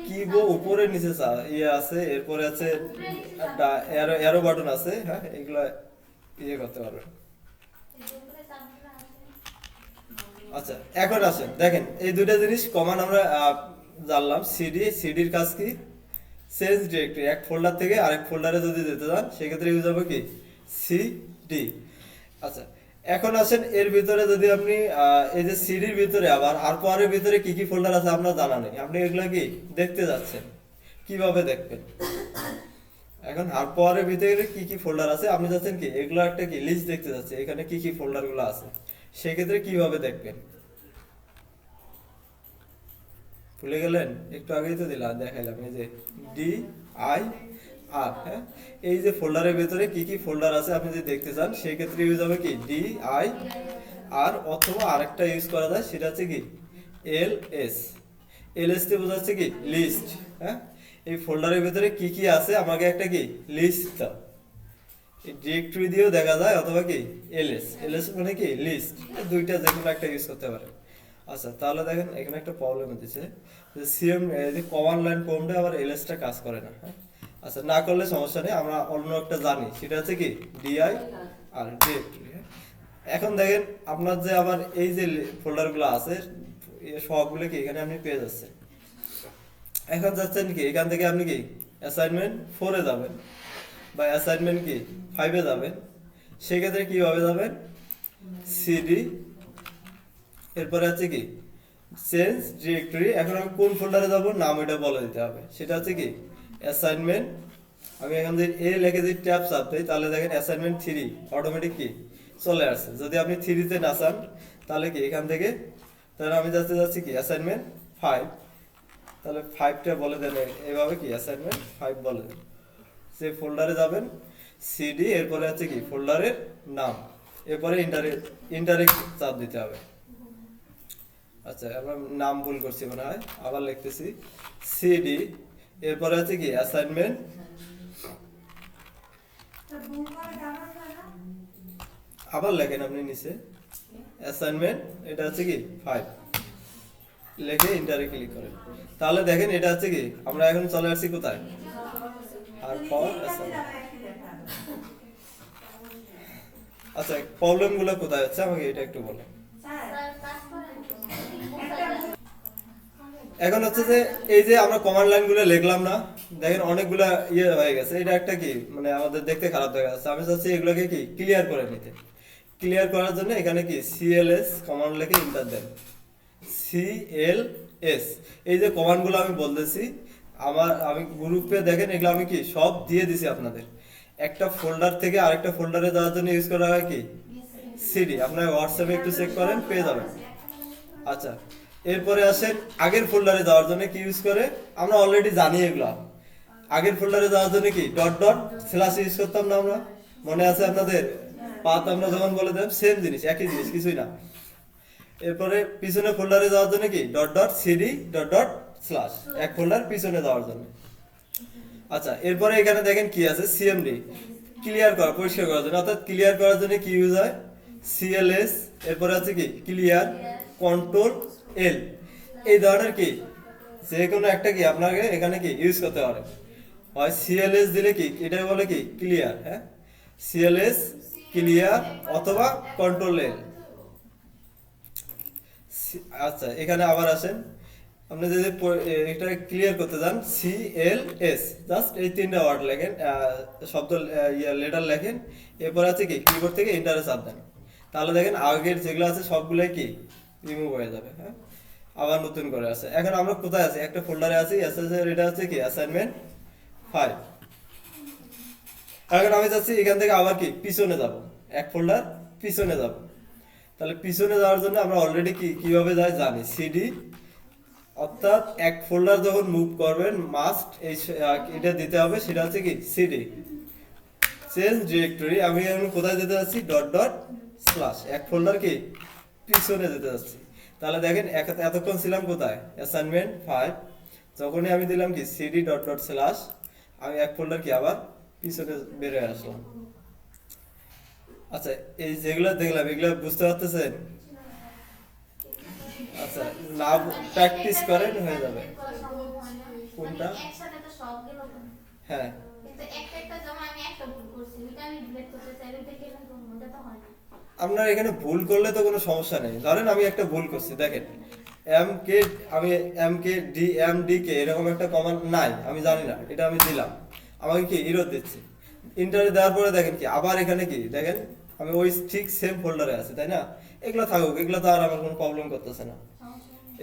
কিবোর্ড উপরে নিচে আছে, এরপরে আছে একটা অ্যারো বাটন আছে, হ্যাঁ এগুলো করতে পারবেন। আচ্ছা এখন আসেন দেখেন এই দুইটা জিনিস কমান আমরা জানলাম। সিডির কাজ কি চেঞ্জ ডিরেক্টরি, এক ফোল্ডার থেকে আরেক ফোল্ডারে যদি যেতে চান সেক্ষেত্রে ইউজ হবে কি সিডি। আচ্ছা এখন আসেন এর ভিতরে যদি আপনি এই যে সিডির ভিতরে আবার আর পাওয়ারের ভিতরে কি কি ফোল্ডার আছে আপনার জানা নেই, আপনি এগুলো কি দেখতে যাচ্ছেন, কিভাবে দেখবেন। এখন হার পাওয়ারের ভিতরে কি কি ফোল্ডার আছে আপনি যাচ্ছেন কি এগুলো একটা কি লিস্ট দেখতে যাচ্ছে, এখানে কি কি ফোল্ডার গুলো আছে, সেক্ষেত্রে কিভাবে দেখবেন ভুলে গেলেন, একটু আগেই তো দিলাম দেখাইলাম, এই যে ডি আই আর, হ্যাঁ এই যে ফোল্ডারের ভিতরে কি কি ফোল্ডার আছে আপনি যদি দেখতে চান সেক্ষেত্রে ইউজ হবে কি ডি আই আর, অথবা আরেকটা ইউজ করা যায় সেটা হচ্ছে কি এল এস। এল এস দিয়ে বোঝাচ্ছে কি লিস্ট, হ্যাঁ এই ফোল্ডারের ভিতরে কি কি আছে আমাকে একটা কি লিস্ট দাও, এই ডিরেক্টরি দিয়েও দেখা যায় অথবা কি এলএস, এলএস মানে কি লিস্ট, দুইটা যে কোনো একটা ইউজ করতে পারে। আচ্ছা তাহলে দেখেন এখানে একটা প্রবলেম হচ্ছে যে সিএম এই কমান্ড লাইন কমলে আবার এলএসটা কাজ করে না, হ্যাঁ আচ্ছা না করলে সমস্যা নেই, আমরা অন্য একটা জানি সেটা হচ্ছে কি ডিআই আর ডিরেক্টরি। এখন দেখেন আপনার যে আবার এই যে ফোল্ডারগুলো আছে সবগুলো কি এখানে আপনি পেয়ে যাচ্ছেন। এখন যাচ্ছেন কি এখান থেকে আপনি কি অ্যাসাইনমেন্ট 4-এ যাবেন বা অ্যাসাইনমেন্ট কি 5-এ যাবেন, সেক্ষেত্রে কিভাবে যাবেন সিডি, এরপরে আছে কি চেঞ্জ ডিরেক্টরি। এখন আমি কোন ফোল্ডারে যাব নাম এটা বলে দিতে হবে, সেটা হচ্ছে কি অ্যাসাইনমেন্ট আমি এখান থেকে এ লিখে যদি ট্যাব চাপ দিই তাহলে দেখেন অ্যাসাইনমেন্ট 3 অটোমেটিক কি চলে আসছে। যদি আপনি 3 তে না চান তাহলে কি এখান থেকে, তাহলে আমি যাচ্ছি কি অ্যাসাইনমেন্ট 5, তাহলে 5টা বলে দেন এইভাবে কি অ্যাসাইনমেন্ট 5 বলে দেন। সে ফোল্ডারে যাবেন সিডি, এরপরে আছে কি ফোল্ডারের নাম, এরপরে ইন্টারে চাপ দিতে হবে। আচ্ছা আমরা নাম ভুল করছি মনে হয়, আবার লিখতেছি সিডি, এরপরে আছে কি অ্যাসাইনমেন্ট, আবার লেখেন আপনি নিচে অ্যাসাইনমেন্ট, এটা হচ্ছে কি 5 লিখে ইন্টারে ক্লিক করেন। তাহলে দেখেন এটা হচ্ছে কি আমরা এখন চলে আসছি কোথায়, আর পর আচ্ছা প্রবলেম গুলো কোথায় হচ্ছে আমাকে এটা একটু বলেন। এখন হচ্ছে যে এই যে আমরা কমান্ড লাইন গুলো লিখলাম না, দেখেন অনেকগুলা ইয়ে হয়ে গেছে, এটা একটা কি মানে আমাদের দেখতে খারাপ দেখা যাচ্ছে। আমি চাচ্ছি এগুলোকে কি ক্লিয়ার করে নিতে। ক্লিয়ার করার জন্য এখানে কি সিএলএস কমান্ড লিখে এন্টার দেন। সিএলএস এই যে কমান্ড গুলো আমি বলতেছি আমি গ্রুপে দেখেন এগুলো আমি কি সব দিয়ে দিছি আপনাদের। একটা ফোল্ডার থেকে আরেকটা ফোল্ডারে যাওয়ার জন্য ইউজ করা হয় কি সিডি, আপনার হোয়াটসঅ্যাপে একটু চেক করেন পেয়ে যাবেন। আচ্ছা এরপরে আসেন আগের ফোল্ডারে যাওয়ার জন্য কি ইউজ করে, আমরা অলরেডি জানি এগুলো। আগের ফোল্ডারে যাওয়ার জন্য কি ডট ডট স্ল্যাশ ইউজ করতাম না আমরা, মনে আছে আপনাদের? পাথ আমরা যখন বলে দেব সেম জিনিস, একই জিনিস, কিছুই না। এরপরে পিছনে ফোল্ডারে যাওয়ার জন্য কি dot dot CD dot dot slash, এক ফোল্ডার পিছনে যাওয়ার জন্য। আচ্ছা এরপরে এখানে দেখেন কি আছে সিএমডি, ক্লিয়ার করা পরিষ্কার করার জন্য, অর্থাৎ ক্লিয়ার করার জন্য কি ইউজ হয় সিএলএস, এরপরে আছে কি ক্লিয়ার, কন্ট্রোল এল, এই ধরনের কি যে কোনো একটা কি আপনাকে এখানে কি ইউজ করতে পারে। হয় সিএলএস দিলে কি এটাই বলে কি ক্লিয়ার, হ্যাঁ সিএলএস ক্লিয়ার অথবা কন্ট্রোল এল। আচ্ছা এখানে আবার আসেন, আপনি যদি এটা ক্লিয়ার করতে যান সিএলএস জাস্ট এই তিনটা ওয়ার্ড লেখেন, শব্দ লেটার লেখেন, এরপর আছে কি কিবোর্ড থেকে এন্টারে চাপ দেন, তাহলে দেখেন আগের যেগুলো আছে সবগুলাই কি রিমুভ হয়ে যাবে। হ্যাঁ আবার নতুন করে আছে। এখন আমরা কোথায় আছি, একটা ফোল্ডারে আছি, এটা আছে কি অ্যাসাইনমেন্ট 5। এখন আমি যাচ্ছি এখান থেকে আবার কি পিছনে যাব, এক ফোল্ডার পিছনে যাব। তাহলে পিছনে যাওয়ার জন্য আমরা অলরেডি কিভাবে যাই জানি, সিডি, অর্থাৎ এক ফোল্ডার যখন মুভ করবেন মাস্ট এই এটা দিতে হবে, সেটা হচ্ছে কি সিডি চেঞ্জ ডিরেক্টরি। আমি এখন কোথায় যেতে যাচ্ছি ডট ডট স্ল্যাশ, এক ফোল্ডার কি পিছনে যেতে যাচ্ছি। তাহলে দেখেন এতক্ষণ ছিলাম কোথায় অ্যাসাইনমেন্ট 5, যখনই আমি দিলাম কি সিডি ডট ডট স্ল্যাশ, আমি এক ফোল্ডার কি আবার পিছনে বেরিয়ে আসলাম। আচ্ছা এই যেগুলো দেখলাম এগুলো বুঝতে পারতেছেন? আচ্ছা না প্র্যাকটিস করেন হয়ে যাবে। কোনটা? হ্যাঁ আপনার এখানে ভুল করলে তো কোনো সমস্যা নেই। ধরেন আমি একটা ভুল করছি, দেখেন এম কে এরকম একটা কমান্ড নাই, আমি জানি না, এটা আমি দিলাম, আমাকে কি এরর দিচ্ছে। ইন্টারে দেওয়ার পরে দেখেন কি আবার এখানে কি দেখেন আমি ওই ঠিক সেম ফোল্ডারে আছি, তাই না? এগুলো থাকুক, এগুলো তো আর আমার কোনো প্রবলেম করতেছে না।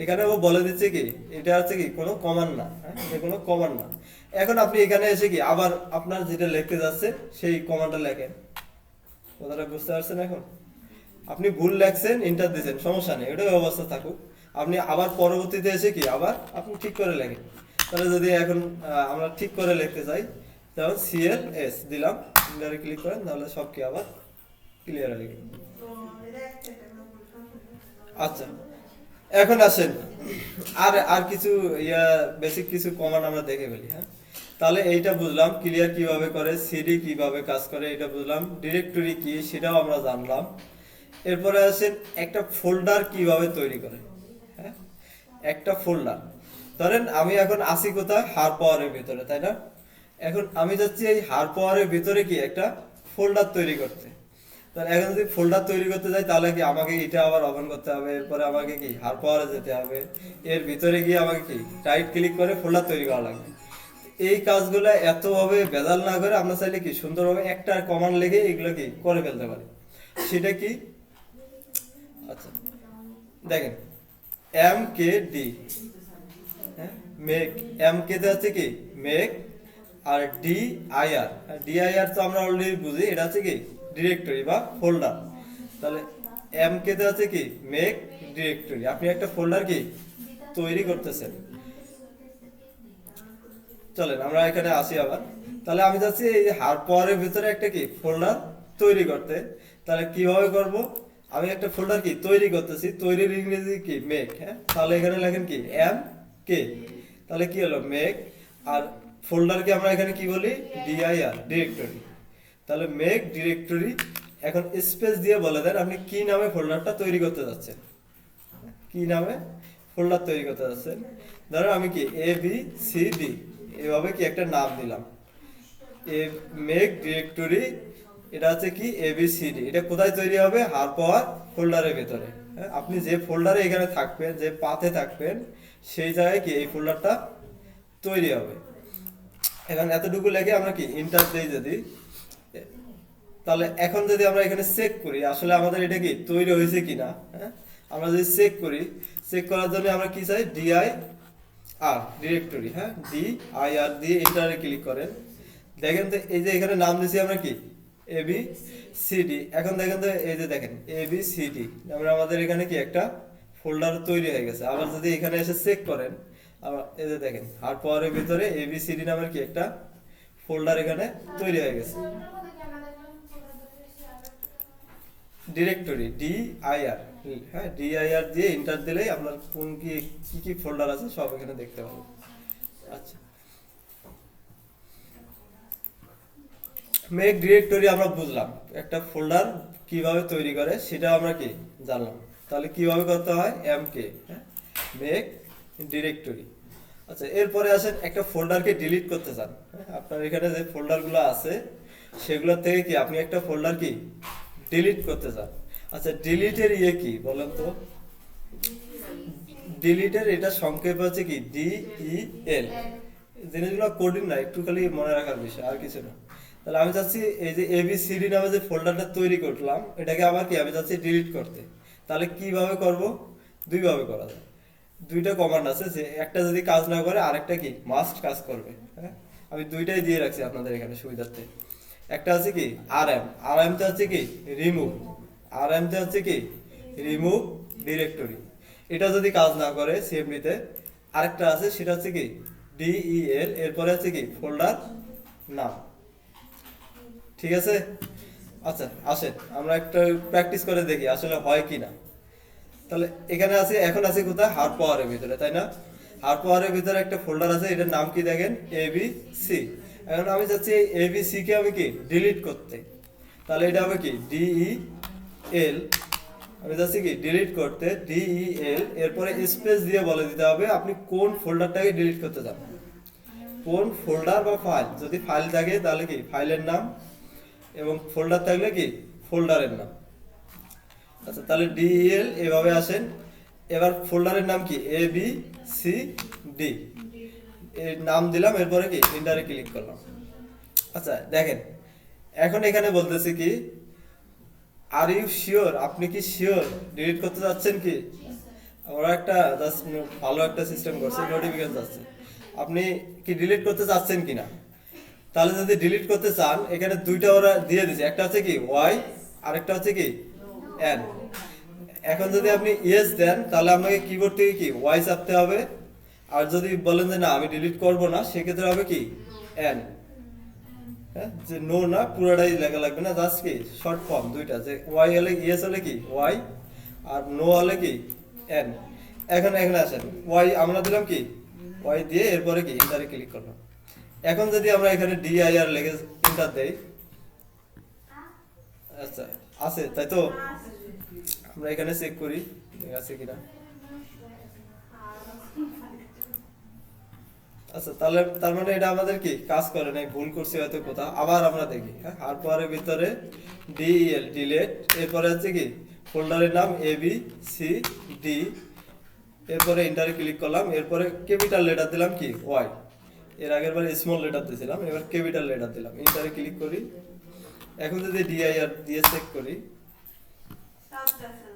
এখানে ও বলে দিচ্ছে কি এটা হচ্ছে কি কোনো কমান্ড না, হ্যাঁ এটা কোনো কমান্ড না। এখন আপনি এখানে এসে কি আবার আপনার যেটা লিখতে যাচ্ছে সেই কমান্ডটা লেখেন। কথাটা বুঝতে পারছেন? এখন আপনি ভুল লেখছেন, ইন্টার দিয়েছেন, সমস্যা নেই, ওটাই অবস্থা থাকুক। আপনি আবার পরবর্তীতে এসে কি আবার আপনি ঠিক করে লেখেন। তাহলে যদি এখন আমরা ঠিক করে লিখতে চাই, যেমন সিএলএস দিলাম, ইন্টারে ক্লিক করেন, তাহলে সব কি আবার ক্লিয়ার হয়ে গেল। আচ্ছা এখন আসেন আর কিছু বেসিক কিছু কমান্ড আমরা দেখে ফেলি। হ্যাঁ তাহলে এইটা বুঝলাম ক্লিয়ার কিভাবে করে, সিডি কিভাবে কাজ করে এটা বুঝলাম, ডিরেক্টরি কি সেটাও আমরা জানলাম। এরপরে আসেন একটা ফোল্ডার কিভাবে তৈরি করে। হ্যাঁ একটা ফোল্ডার, ধরেন আমি এখন আসি কোথায় হার পাওয়ারের ভিতরে, তাই না? এখন আমি যাচ্ছি এই হার পাওয়ারের ভিতরে কি একটা ফোল্ডার তৈরি করতে। তাহলে এখন যদি ফোল্ডার তৈরি করতে যাই তাহলে কি আমাকে এটা আবার ওপেন করতে হবে, এরপরে আমাকে কি হার পাওয়ারে যেতে হবে, এর ভিতরে গিয়ে আমাকে কি রাইট ক্লিক করে ফোল্ডার তৈরি করা লাগবে। এই কাজগুলো এতভাবে ভেজাল না করে আমরা চাইলে কি সুন্দরভাবে একটা কমান্ড লিখে এগুলো কি করে ফেলতে পারি। সেটা কি? আচ্ছা দেখেন MKD, হ্যাঁ মেক, MK তে আছে কি মেক, আর ডিআইআর, ডিআইআর তো আমরা অলরেডি বুঝি, এটা হচ্ছে কি ডিরেক্টরি বা ফোল্ডার। তাহলে এম কে তে আছে কি মেক ডিরেক্টরি, আপনি একটা ফোল্ডার কি তৈরি করতেছেন। চলেন আমরা এখানে আসি আবার। তাহলে আমি যাচ্ছি এই হারপাওয়ারের ভিতরে একটা কি ফোল্ডার তৈরি করতে। তাহলে কিভাবে করব, আমি একটা ফোল্ডার কি তৈরি করতেছি, তৈরির ইংরেজি কি মেক। হ্যাঁ, তাহলে এখানে লেখেন কি এম কে, তাহলে কি হলো মেক, আর ফোল্ডারকে আমরা এখানে কি বলি ডিআইআর ডিরেক্টরি। তাহলে মেক ডিরেক্টরি, এখন স্পেস দিয়ে বলে দেন আপনি কি নামে ফোল্ডারটা তৈরি করতে যাচ্ছেন, কি নামে ফোল্ডার তৈরি করতে যাচ্ছেন। ধরো আমি কি এ বি সি ডি এভাবে কি একটা নাম দিলাম, এ মেক ডিরেক্টরি, এটা হচ্ছে কি এবিসিডি। এটা কোথায় তৈরি হবে, হারপাওয়ার ফোল্ডারের ভিতরে। হ্যাঁ, আপনি যে ফোল্ডারে এখানে থাকবেন, যে পাথে থাকবেন, সেই জায়গায় কি এই ফোল্ডারটা তৈরি হবে। এখন এতটুকু লেগে আমরা কি ইন্টার দেই যদি, তাহলে এখন যদি আমরা এখানে চেক করি আসলে আমাদের এটা কি তৈরি হয়েছে কিনা। হ্যাঁ, আমরা যদি চেক করি, চেক করার জন্য আমরা কি চাই ডিআই আর ডিরেক্টরি। হ্যাঁ, ডিআইআর দিয়ে ইন্টারে ক্লিক করেন, দেখেন তো এই যে এখানে নাম দিয়েছি আমরা কি এ বি সি ডি। এখন দেখেন তো এই যে দেখেন এ বি সি ডি, আমরা আমাদের এখানে কি একটা ফোল্ডার তৈরি হয়ে গেছে। আবার যদি এখানে এসে চেক করেন, আবার এই যে দেখেন হারপাওয়ারের ভিতরে এ বি সি ডি নামের কি একটা ফোল্ডার এখানে তৈরি হয়ে গেছে। ডিরেক্টরি ডিআইআর, হ্যাঁ ডিআইআর দিয়ে এন্টার দিলেই আপনার কোন কি কি ফোল্ডার আছে সব এখানে দেখতে পাবেন। আচ্ছা, মেক ডিরেক্টরি আমরা বুঝলাম, একটা ফোল্ডার কিভাবে তৈরি করে সেটা আমরা কি জানলাম। তাহলে কিভাবে করতে হয় এম কে, হ্যাঁ মেক ডিরেক্টরি। আচ্ছা, এরপরে আসেন একটা ফোল্ডারকে ডিলিট করতে চান। হ্যাঁ, আপনার এখানে যে ফোল্ডারগুলো আছে সেগুলোর থেকে কি আপনি একটা ফোল্ডার কি ডিলিট করতে চান। আচ্ছা, ডিলিটের ইয়ে কি বলেন তো, ডিলিটের এটা সংক্ষেপ হচ্ছে কি ডিইএল। জিনিসগুলো কোডিং না, একটু খালি মনে রাখার বিষয়, আর কিছু না। তাহলে আমি চাচ্ছি এই যে এবিসিডি নামে যে ফোল্ডারটা তৈরি করলাম এটাকে আবার কি আমি চাচ্ছি ডিলিট করতে। তাহলে কিভাবে করব, দুইভাবে করা যায়। দুইটা কমান্ড আছে, যে একটা যদি কাজ না করে আরেকটা কি মাস্ট কাজ করবে। হ্যাঁ, আমি দুইটাই দিয়ে রাখছি আপনাদের এখানে সুবিধার্থে। একটা আছে কি আরএম, আরএম তে হচ্ছে কি রিমুভ, আরএম তে হচ্ছে কি রিমুভ ডিরেক্টরি। এটা যদি কাজ না করে সিএমডিতে আরেকটা আছে, সেটা হচ্ছে কি ডিইএল, এরপরে হচ্ছে কি ফোল্ডার নাম। ঠিক আছে, আচ্ছা আসেন আমরা একটা প্র্যাকটিস করে দেখি আসলে হয় কি না। তাহলে এখানে আছে, এখন আছে কোথায় হারপাওয়ারের ভিতরে, তাই না? হারপাওয়ারের ভিতরে একটা ফোল্ডার আছে, এটার নাম কি দেখেন এবিসি। এখন আমি চাচ্ছি এই এবিসি কে আমি কি ডিলিট করতে। তাহলে এটা হবে কি ডিইএল, আমি চাচ্ছি কি ডিলিট করতে ডিইএল, এরপরে স্পেস দিয়ে বলে দিতে হবে আপনি কোন ফোল্ডারটাকে ডিলিট করতে চান, কোন ফোল্ডার বা ফাইল। যদি ফাইল থাকে তাহলে কি ফাইলের নাম, এবং ফোল্ডার থাকলে কি ফোল্ডারের নাম। আচ্ছা, তাহলে ডিএল এভাবে আসেন। এবার ফোল্ডারের নাম কি এ বি সি ডি, এর নাম দিলাম, এরপরে কি এন্টারে ক্লিক করলাম। আচ্ছা দেখেন, এখন এখানে বলতেছি কি আর ইউ শিওর, আপনি কি শিওর ডিলিট করতে যাচ্ছেন কি। ওরা একটা জাস্ট ভালো একটা সিস্টেম করছে, নোটিফিকেশন যাচ্ছে, আপনি কি ডিলিট করতে চাচ্ছেন কিনা। তাহলে যদি ডিলিট করতে চান এখানে দুইটা ওরা দিয়ে দিয়েছে, একটা হচ্ছে কি ওয়াই, আরেকটা হচ্ছে কি এন। এখন যদি আপনি ইয়েস দেন তাহলে আপনাকে কিবোর্ড থেকে কি ওয়াই চাপতে হবে, আর যদি বলেন যে না আমি ডিলিট করব না সেক্ষেত্রে হবে কি এন। হ্যাঁ, যে নো না পুরোটাই লেখা লাগবে না, জাস্ট কি শর্ট ফর্ম দুইটা, যে ওয়াই হলে ইয়েস হলে কি ওয়াই, আর নো হলে কি এন। এখন এখানে আসেন, ওয়াই আমরা দিলাম কি ওয়াই দিয়ে এরপরে কি এন্টারে ক্লিক করলাম। এখন যদি আমরা এখানে ডিআইআর লিখে এন্টার দেই, আচ্ছা আছে তাই তো, আমরা এখানে চেক করি আছে কিনা। আচ্ছা, তাহলে তার মানে এটা আমাদের কি কাজ করে নাই, ভুল করছি হয়তো কোথাও। আবার আমরা দেখি, হ্যাঁ হারপাওয়ারের ভিতরে ডিএল ডিলেট, এরপরে হচ্ছে কি ফোল্ডারের নাম এ বি সি ডি, এরপরে এন্টারে ক্লিক করলাম, এরপরে ক্যাপিটাল লেটার দিলাম কি ওয়াই, এর আগের বার স্মল লেটার দিয়েছিলাম, এবার ক্যাপিটাল লেটার দিলাম, এন্টারে ক্লিক করি। এখন যদি ডিআইআর দিয়ে চেক করি,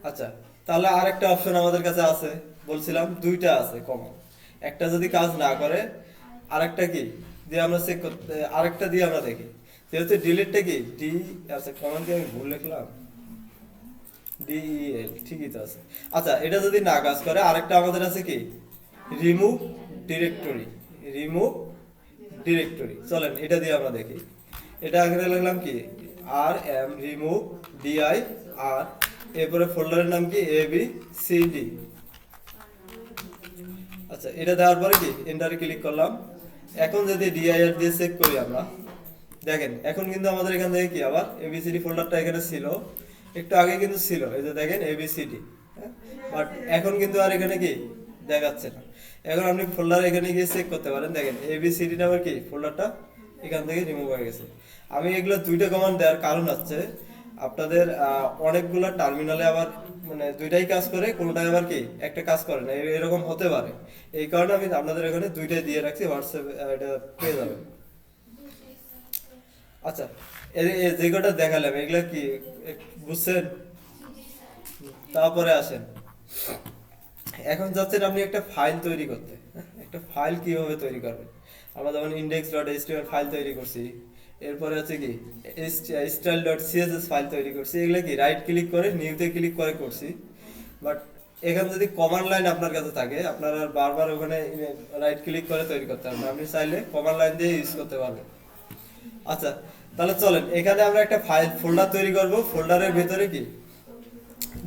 আচ্ছা তাহলে আরেকটা অপশন আমাদের কাছে আছে, বলছিলাম দুইটা আছে কমন, একটা যদি কাজ না করে আরেকটা কি দিয়ে আমরা চেক করতে আরেকটা দিয়ে আমরা দেখি যেহেতু ডিলিটটা কি ডি, আচ্ছা কমান্ড কি আমি ভুল লিখলাম, ডিইএল ঠিকই তো আছে। আচ্ছা এটা যদি না কাজ করে আরেকটা আমাদের আছে কি রিমুভ ডিরেক্টরি, রিমুভ ডিরেক্টরি, চলেন এটা দিয়ে আমরা দেখি। এটা আগে লিখলাম কি আর এম রিমুভ ডিআই আর, এরপরে ফোল্ডারের নাম কি এ বি সি ডি। আচ্ছা এটা দেওয়ার পরে কি এন্টারে ক্লিক করলাম। এখন যদি ডিআইআর দিয়ে চেক করি আমরা, দেখেন এখন কিন্তু আমাদের এখান থেকে কি আবার এবিসিডি ফোল্ডারটা এখানে ছিল, একটু আগে কিন্তু ছিল, এই যে দেখেন এবিসিডি, বাট এখন কিন্তু আর এখানে কি দেখাচ্ছে না। এখন আপনি ফোল্ডার এখানে গিয়ে চেক করতে পারেন, দেখেন এবিসিডি নামের কি ফোল্ডারটা এখান থেকে রিমুভ হয়ে গেছে। আমি এগুলো দুইটা কমান্ড দেওয়ার কারণ হচ্ছে আপনাদের অনেকগুলো টার্মিনালে আবার মানে দুইটাই কাজ করে, কোনোটাই আবার কি একটা কাজ করে না, এরকম হতে পারে। এই কারণে আমি আপনাদের এখানে দুইটাই দিয়ে রাখছি, হোয়াটসঅ্যাপে এটা পেয়ে যাবেন। আচ্ছা যে কটা দেখালাম এগুলা কি বুঝছেন? তারপরে আসেন, এখন যাচ্ছেন আপনি একটা ফাইল তৈরি করতে। একটা ফাইল কিভাবে তৈরি করবেন? আমরা যেমন index.html ফাইল তৈরি করছি, এরপরে হচ্ছে কি style.css ফাইল তৈরি করছি, এগুলা কি রাইট ক্লিক করে নিউতে ক্লিক করে করছি। বাট এখানে যদি কমান্ড লাইন আপনার কাছে থাকে, আপনার আর বারবার ওখানে রাইট ক্লিক করে তৈরি করতে হবে না, আপনি চাইলে কমান্ড লাইন দিয়ে ইউজ করতে পারবেন। আচ্ছা তাহলে চলেন এখানে আমরা একটা ফাইল ফোল্ডার তৈরি করব। ফোল্ডারের ভিতরে কি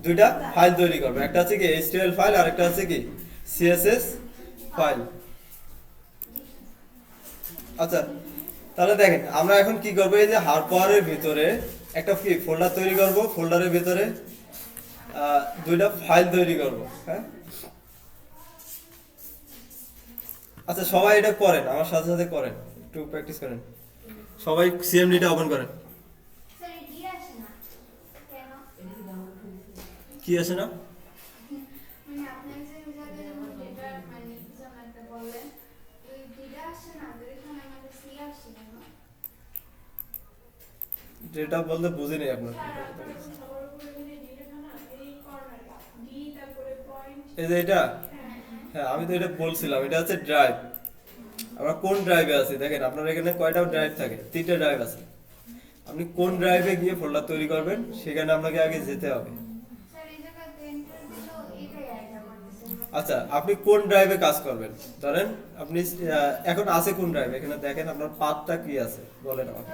দুইটা ফাইল তৈরি করব, একটা আছে কি HTML ফাইল আর একটা আছে কি CSS ফাইল। আচ্ছা তাহলে দেখেন আমরা এখন কি করব, এই যে হারপাওয়ারের ভিতরে একটা কি ফোল্ডার তৈরি করব, ফোল্ডারের ভিতরে দুইটা ফাইল তৈরি করব। হ্যাঁ আচ্ছা সবাই এটা করেন, আমার সাথে সাথে করেন, একটু প্র্যাকটিস করেন। সবাই সিএমডিটা ওপেন করেন। কি আছে না? যেটা বলতে বুঝিনি আপনার। এই যে এটা, হ্যাঁ আমি তো এটা বলছিলাম, এটা হচ্ছে ড্রাইভ। আমরা কোন ড্রাইভে আছি দেখেন, আপনার এখানে কয়টা ড্রাইভ থাকে? 3টা ড্রাইভ আছে। আপনি কোন ড্রাইভে গিয়ে ফোল্ডার তৈরি করবেন সেখানে আপনাকে আগে যেতে হবে। আচ্ছা আপনি কোন ড্রাইভে কাজ করবেন? ধরেন আপনি এখন আছে কোন ড্রাইভে, এখানে দেখেন আপনার পাথটা কি আছে বলেন আমাকে।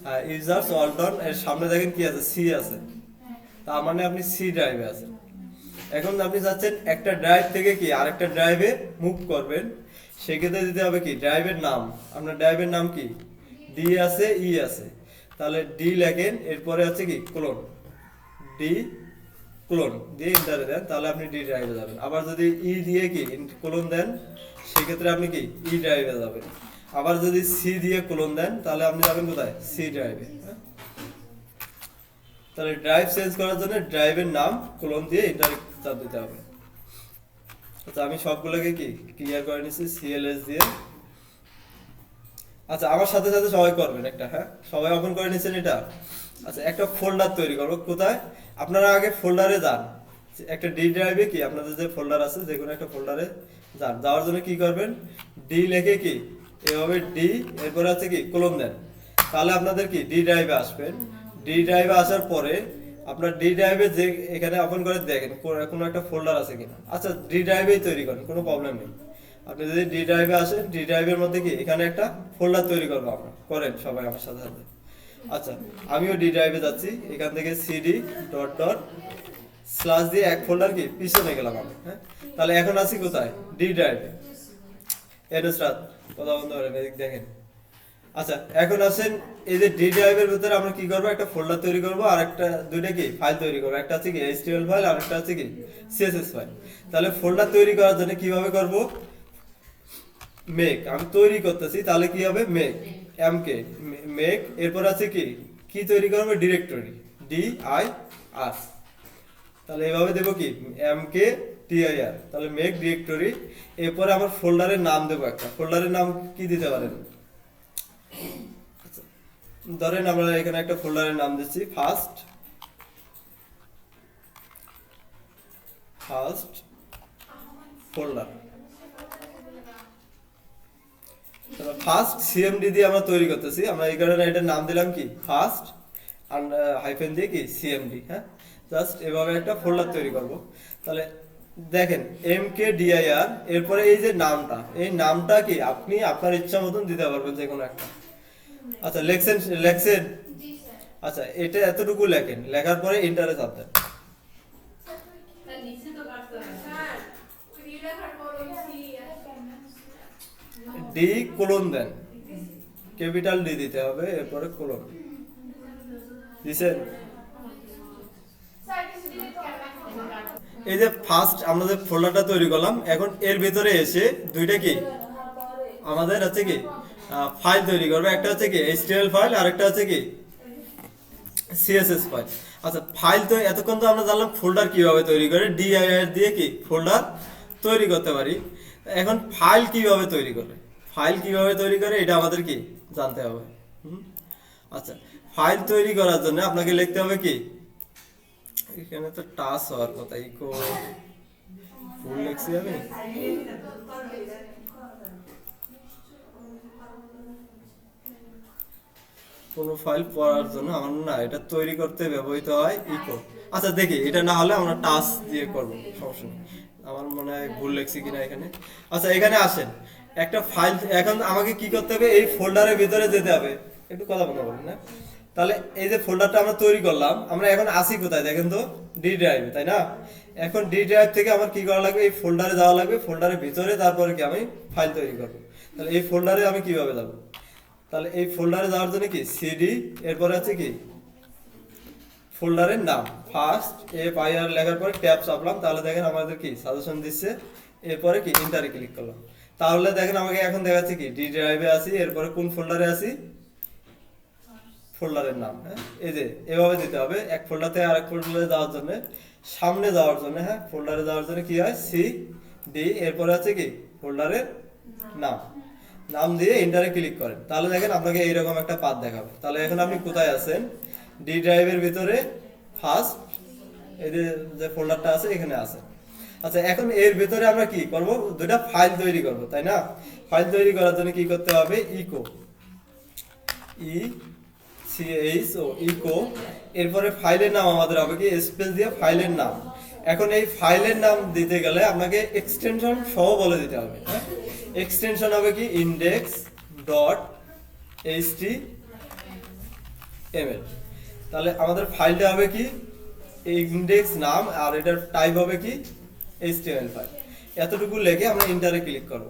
হ্যাঁ ইউজার্স ওয়ালটন, এর সামনে দেখেন কি আছে, সি আছে, তার মানে আপনি সি ড্রাইভে আছেন। এখন আপনি যাচ্ছেন একটা ড্রাইভ থেকে কি আরেকটা ড্রাইভে মুভ করবেন, সেক্ষেত্রে দিতে হবে কি ড্রাইভের নাম। আপনার ড্রাইভের নাম কি ডি আছে ই আছে, তাহলে ডি লেখেন, এরপরে আছে কি ক্লোন, ডি ক্লোন দিয়ে ইন্টারে দেন, তাহলে আপনি ডি ড্রাইভে যাবেন। আবার যদি ই দিয়ে কি ক্লোন দেন সেক্ষেত্রে আপনি কি ই ড্রাইভে যাবেন। আবার যদি সি দিয়ে ক্লোন দেন তাহলে আপনি যাবেন কোথায়, সি ড্রাইভে। তাহলে ড্রাইভ চেঞ্জ করার জন্য ড্রাইভের নাম ক্লোন দিয়ে ইন্টারে চাপ দিতে হবে। আচ্ছা আমি সবগুলোকে কি ক্লিয়ার করে নিচ্ছি সিএলএস দিয়ে। আচ্ছা আমার সাথে সাথে সবাই করবেন একটা, হ্যাঁ সবাই ওপেন করে নিচ্ছেন এটা। আচ্ছা একটা ফোল্ডার তৈরি করবো, কোথায়? আপনারা আগে ফোল্ডারে যান, একটা ডি ড্রাইভে কি আপনাদের যে ফোল্ডার আছে যে কোনো একটা ফোল্ডারে যান। যাওয়ার জন্য কি করবেন, ডি লিখে কি এভাবে ডি, এরপরে আছে কি ক্লোন দেন, তাহলে আপনাদের কি ডি ড্রাইভে আসবেন। ডি ড্রাইভে আসার পরে আপনার ডি ড্রাইভে যে এখানে ওপেন করে দেখেন কোনো একটা ফোল্ডার আছে কিনা। আচ্ছা ডি ড্রাইভেই তৈরি করেন, কোনো প্রবলেম নেই। আপনি যদি ডি ড্রাইভে আসেন, ডি ড্রাইভের মধ্যে কি এখানে একটা ফোল্ডার তৈরি করবো আমরা, করেন সবাই আমার সাথে সাথে। আচ্ছা আমিও ডি ড্রাইভে যাচ্ছি, এখান থেকে সিডি ডট ডট স্ল্যাশ দিয়ে এক ফোল্ডার কি পিছনে গেলাম আমি। হ্যাঁ তাহলে এখন আছি কোথায়, ডি ড্রাইভে। এনস্টার কথা বন্ধ করেন, দেখেন। আচ্ছা এখন আসেন এই যে ডি ড্রাইভের ভিতরে আমরা কি করবো, একটা ফোল্ডার তৈরি করবো আর একটা দুইটা কি ফাইল তৈরি করবো, একটা আছে কি HTML ফাইল আর একটা আছে কি CSS ফাইল। তাহলে ফোল্ডার তৈরি করার জন্য কিভাবে করব, মেক আমি তৈরি করতেছি, তাহলে কি হবে মেক এমকে মেক, এরপর আছে কি কি তৈরি করবো, ডিরেক্টরি DIR। তাহলে এইভাবে দেবো কি এমকে DIR, তাহলে মেক ডিরেক্টরি। এরপরে আমার ফোল্ডারের নাম দেবো, একটা ফোল্ডারের নাম কি দিতে পারেন, ধরেন আমরা এখানে একটা ফোল্ডারের নাম দিচ্ছি ফার্স্ট ফোল্ডার। ফার্স্ট সিএমডি দিয়ে আমরা তৈরি করতেছি, আমরা এই কারণে এটার নাম দিলাম কি ফার্স্ট হাইফেন দিয়ে কি সিএমডি। হ্যাঁ, জাস্ট এভাবে একটা ফোল্ডার তৈরি করব। তাহলে দেখেন MKDIR, এরপরে এই যে নামটা, এই নামটা কি আপনি আপনার ইচ্ছা মতন দিতে পারবেন যে কোনো একটা। আচ্ছা লেখছেন, আচ্ছা এটা এতটুকু লেখেন, লেখার পরে ইন্টারে চাপ দেন। ডি কোলন দেন, ক্যাপিটাল ডি দিতে হবে, এরপরে কোলন দিছেন। এই যে ফার্স্ট আমরা যে ফোল্ডারটা তৈরি করলাম, এখন এর ভিতরে এসে দুইটা কি আমাদের আছে কি ফাইল তৈরি করবে, একটা হচ্ছে কি HTML ফাইল আর একটা হচ্ছে কি CSS ফাইল। আচ্ছা ফাইল তো এতক্ষণ তো আমরা জানলাম ফোল্ডার কিভাবে তৈরি করে, DIR দিয়ে কি ফোল্ডার তৈরি করতে পারি। এখন ফাইল কিভাবে তৈরি করে, ফাইল কিভাবে তৈরি করে এটা আমাদের কি জানতে হবে। আচ্ছা ফাইল তৈরি করার জন্য আপনাকে লিখতে হবে কি, এখানে তো টাস হওয়ার কথা, ইকো ফুল লিখছি আমি। কোনো ফাইল পড়ার জন্য আমার না এটা তৈরি করতে ব্যবহৃত হয় ইকো। আচ্ছা দেখি এটা না হলে আমরা টাস দিয়ে করব, সমস্যা নেই। আমার মনে হয় ভুল লিখছি কিনা এখানে। আচ্ছা এখানে আসেন, একটা ফাইল এখন আমাকে কি করতে হবে, এই ফোল্ডারের ভিতরে যেতে হবে। একটু কথা বলতে বলেন না, তাহলে এই যে ফোল্ডারটা আমরা তৈরি করলাম, আমরা এখন আসি কোথায় দেখেন তো, ডি ড্রাইভে, তাই না? এখন ডি ড্রাইভ থেকে আমার কি করা লাগবে, এই ফোল্ডারে যাওয়া লাগবে, ফোল্ডারের ভিতরে তারপরে কি আমি ফাইল তৈরি করব। তাহলে এই ফোল্ডারে আমি কিভাবে যাব, তাহলে এই ফোল্ডারে যাওয়ার জন্য কি সিডি, এরপরে আছে কি ফোল্ডারের নাম ফার্স্ট FIR লেখার পরে ট্যাব চাপলাম, তাহলে দেখেন আমাদের কি সাজেশন দিচ্ছে, এরপরে কি ইন্টারে ক্লিক করলাম, তাহলে দেখেন আমাকে এখন দেখাচ্ছে কি ডি ড্রাইভে আছি, এরপরে কোন ফোল্ডারে আছি, ফোল্ডারের নাম। হ্যাঁ, এই যে এভাবে দিতে হবে, এক ফোল্ডার থেকে আরেক ফোল্ডারে যাওয়ার জন্য, সামনে যাওয়ার জন্য, হ্যাঁ ফোল্ডারে যাওয়ার জন্য কি হয় CD, এরপরে আছে কি ফোল্ডারের নাম, নাম দিয়ে ইন্টারে ক্লিক করেন, তাহলে দেখেন আপনাকে এইরকম একটা পাথ দেখাবে। তাহলে এখন আপনি কোথায় আছেন, ডি ড্রাইভের ভিতরে ফার্স্ট এই যে ফোল্ডারটা আছে এখানে আছে। আচ্ছা এখন এর ভিতরে আমরা কি করব, দুটো ফাইল তৈরি করব, তাই না? ফাইল তৈরি করার জন্য কি করতে হবে, ইকো ইকো, এরপরে ফাইলের নাম আমাদের হবে কি স্পেস দিয়ে ফাইলের নাম। এখন এই ফাইলের নাম দিতে গেলে আপনাকে এক্সটেনশন সহ বলে দিতে হবে। হ্যাঁ, এক্সটেনশন হবে কি index.html। তাহলে আমাদের ফাইলটা হবে কি ইনডেক্স নাম, আর এটার টাইপ হবে কি HTML ফাইল। এতটুকু লিখে আমরা ইন্টারে ক্লিক করব।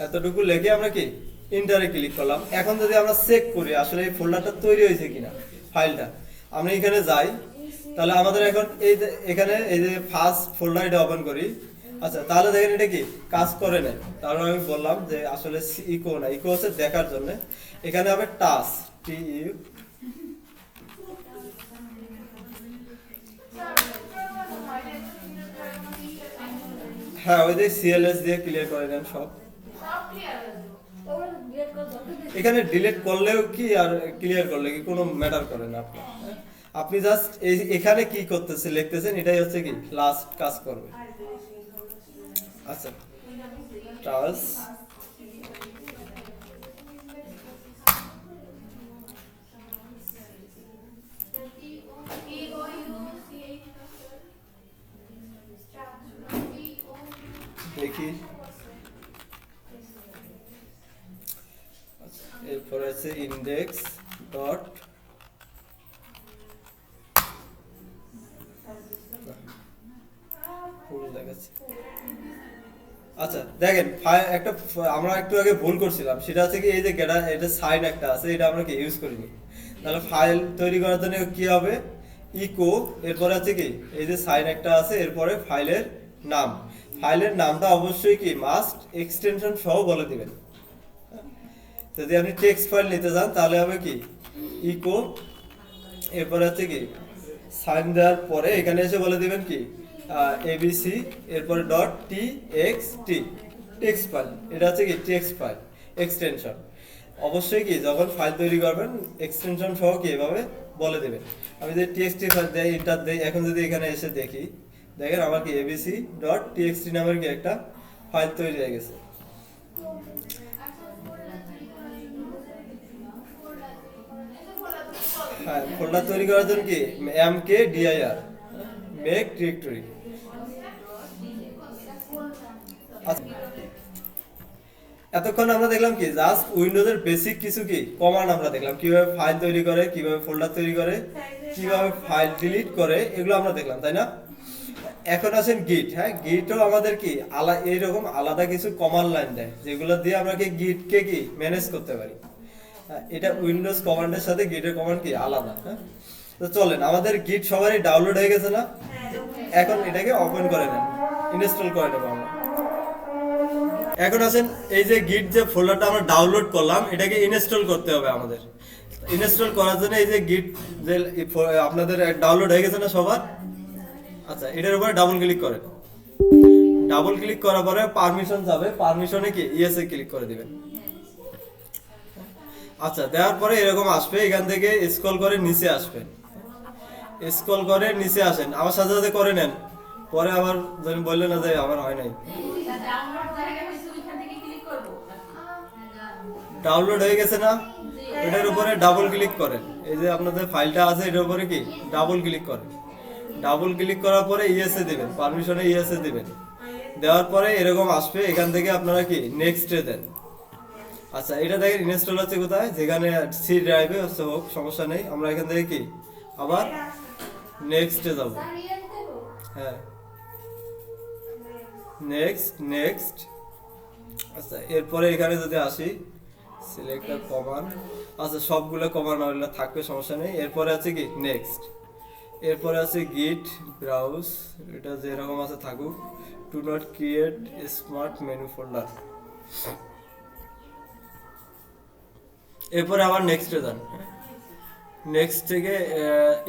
এতটুকু লিখে আমরা কি ইন্টারে ক্লিক করলাম। এখন যদি আমরা চেক করি আসলে এই ফোল্ডারটা তৈরি হয়েছে কিনা, ফাইলটা আমরা এখানে যাই, তাহলে আমাদের এখন এই যে এখানে এই যে ফার্স্ট ফোল্ডার এটা ওপেন করি। আচ্ছা তাহলে দেখেন এটা কি কাজ করে না, তারপর আমি বললাম যে আসলে ইকো না, ইকো হচ্ছে দেখার জন্য, এখানে হবে টাস TU। হ্যাঁ ওই যে CLS দিয়ে ক্লিয়ার করে দেন সব। এখানে ডিলিট করলেও কি আর ক্লিয়ার করলে কি কোনো ম্যাটার করে না আপনার। আপনি জাস্ট এখানে কি করতেছে লিখতেছেন, এটাই হচ্ছে কি লাস্ট কাজ করবে। আচ্ছা টাস দেখি, এরপরে আছে ইন্ডেক্স ডট আচ্ছা দেখেন একটা আমরা একটু আগে ভুল করছিলাম, সেটা হচ্ছে কি এই যে এটা সাইন একটা আছে, এটা আমরা কি ইউজ করিনি। তাহলে ফাইল তৈরি করার জন্য কি হবে, ইকো, এরপরে আছে কি এই যে সাইন একটা আছে, এরপরে ফাইলের নাম, ফাইলের নামটা অবশ্যই কি মাস্ট এক্সটেনশন সহ বলে দিবেন। যদি আপনি টেক্সট ফাইল নিতে চান তাহলে হবে কি ইকো, এরপরে হচ্ছে কি সাইন দেওয়ার পরে এখানে এসে বলে দিবেন কি ABC, এরপরে .txt টেক্সট ফাইল, এটা হচ্ছে কি টেক্সট ফাইল এক্সটেনশন। অবশ্যই কি যখন ফাইল তৈরি করবেন এক্সটেনশন সহ কি এভাবে বলে দেবেন। আমি যদি TXT ফাইল দেই, ইন্টার দেই, এখন যদি এখানে এসে দেখি, দেখেন আমার কি ABC.txt নামের কি একটা ফাইল তৈরি হয়ে গেছে। হ্যাঁ, ফোল্ডার তৈরি করার জন্য কি MKDIR, মেক ডিরেক্টরি। এতক্ষণ আমরা দেখলাম কি জাস্ট উইন্ডোজের বেসিক কিছু কি কমান্ড আমরা দেখলাম, কিভাবে ফাইল তৈরি করে, কিভাবে ফোল্ডার তৈরি করে, কিভাবে ফাইল ডিলিট করে, এগুলো আমরা দেখলাম, তাই না? এখন আছেন গিট। হ্যাঁ, গিটও আমাদের কি এইরকম আলাদা কিছু কমান্ড লাইন দেয়, যেগুলো দিয়ে আমরা কি গিটকে কি ম্যানেজ করতে পারি। হ্যাঁ, এটা উইন্ডোজ কমান্ডের সাথে গিটের কমান্ড কি আলাদা। হ্যাঁ, তো চলেন, আমাদের গিট সবারই ডাউনলোড হয়ে গেছে না? এখন এটাকে ওপেন করে নেন, ইনস্টল করে নেবো আমরা। এখন আছেন এই যে গিট যে ফোল্ডারটা আমরা ডাউনলোড করলাম, এটাকে ইনস্টল করতে হবে আমাদের। ইনস্টল করার জন্য এই যে গিট যে আপনাদের ডাউনলোড হয়ে গেছে না সবার? আচ্ছা, এটার উপরে ডাবল ক্লিক করেন। ডাবল ক্লিক করার পরে পারমিশন যাবে, পারমিশনে কি ইয়েসে ক্লিক করে দিবেন। আচ্ছা, দেওয়ার পরে এরকম আসবে, এখান থেকে স্ক্রল করে নিচে আসবেন। স্ক্রল করে নিচে আসেন, আমার সাথে সাথে করে নেন, পরে আবার যদি বললেন না যে আমার হয় নাই। ডাউনলোড হয়ে গেছে না? এটার উপরে ডাবল ক্লিক করেন, এই যে আপনাদের ফাইলটা আছে এটার উপরে কি ডাবল ক্লিক করেন। ডাবল ক্লিক করার পরে ইয়েসে দিবেন, পারমিশনে ইয়েসে দিবেন। দেওয়ার পরে এরকম আসবে, এখান থেকে আপনারা কি নেক্সটে দেন। আচ্ছা, এটা দেখেন ইনস্টল হচ্ছে কোথায়, যেখানে সি ড্রাইভে হচ্ছে হোক, সমস্যা নেই। আমরা এখান থেকে কি আবার নেক্সটে যাব। হ্যাঁ, নেক্সট। আচ্ছা, এরপরে এখানে যদি আসি সিলেক্ট কমান্ড, আচ্ছা সবগুলো কমান্ড থাকবে, সমস্যা নেই। এরপরে আছে কি নেক্সট, এরপরে আছে গিট ব্রাউজ, এটা যেরকম আছে থাকুক। To not create smart menu folder. এরপরে আবার নেক্সটে যান। নেক্সট থেকে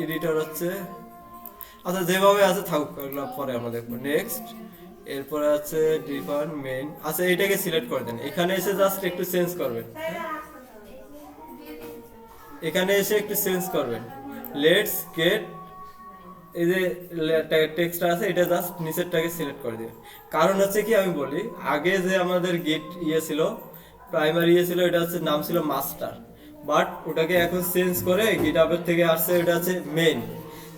এডিটর হচ্ছে, আচ্ছা যেভাবে আছে থাকুক, এগুলো পরে আমরা দেখবো। নেক্সট, এরপরে আছে ডিফাইন মেইন। আচ্ছা, এটাকে সিলেক্ট করে দেন, এখানে এসে জাস্ট একটু চেঞ্জ করবেন। এখানে এসে একটু চেঞ্জ করবেন, লেটস গেট, এই যে টেক্সট আছে এটা জাস্ট নিচেরটাকে সিলেক্ট করে দিবেন। কারণ হচ্ছে কি আমি বলি, আগে যে আমাদের গিট ছিল, প্রাইমারি ছিল, এটা হচ্ছে নাম ছিল মাস্টার, বাট ওটাকে এখন চেঞ্জ করে গিট আপের থেকে আসছে এটা হচ্ছে মেইন।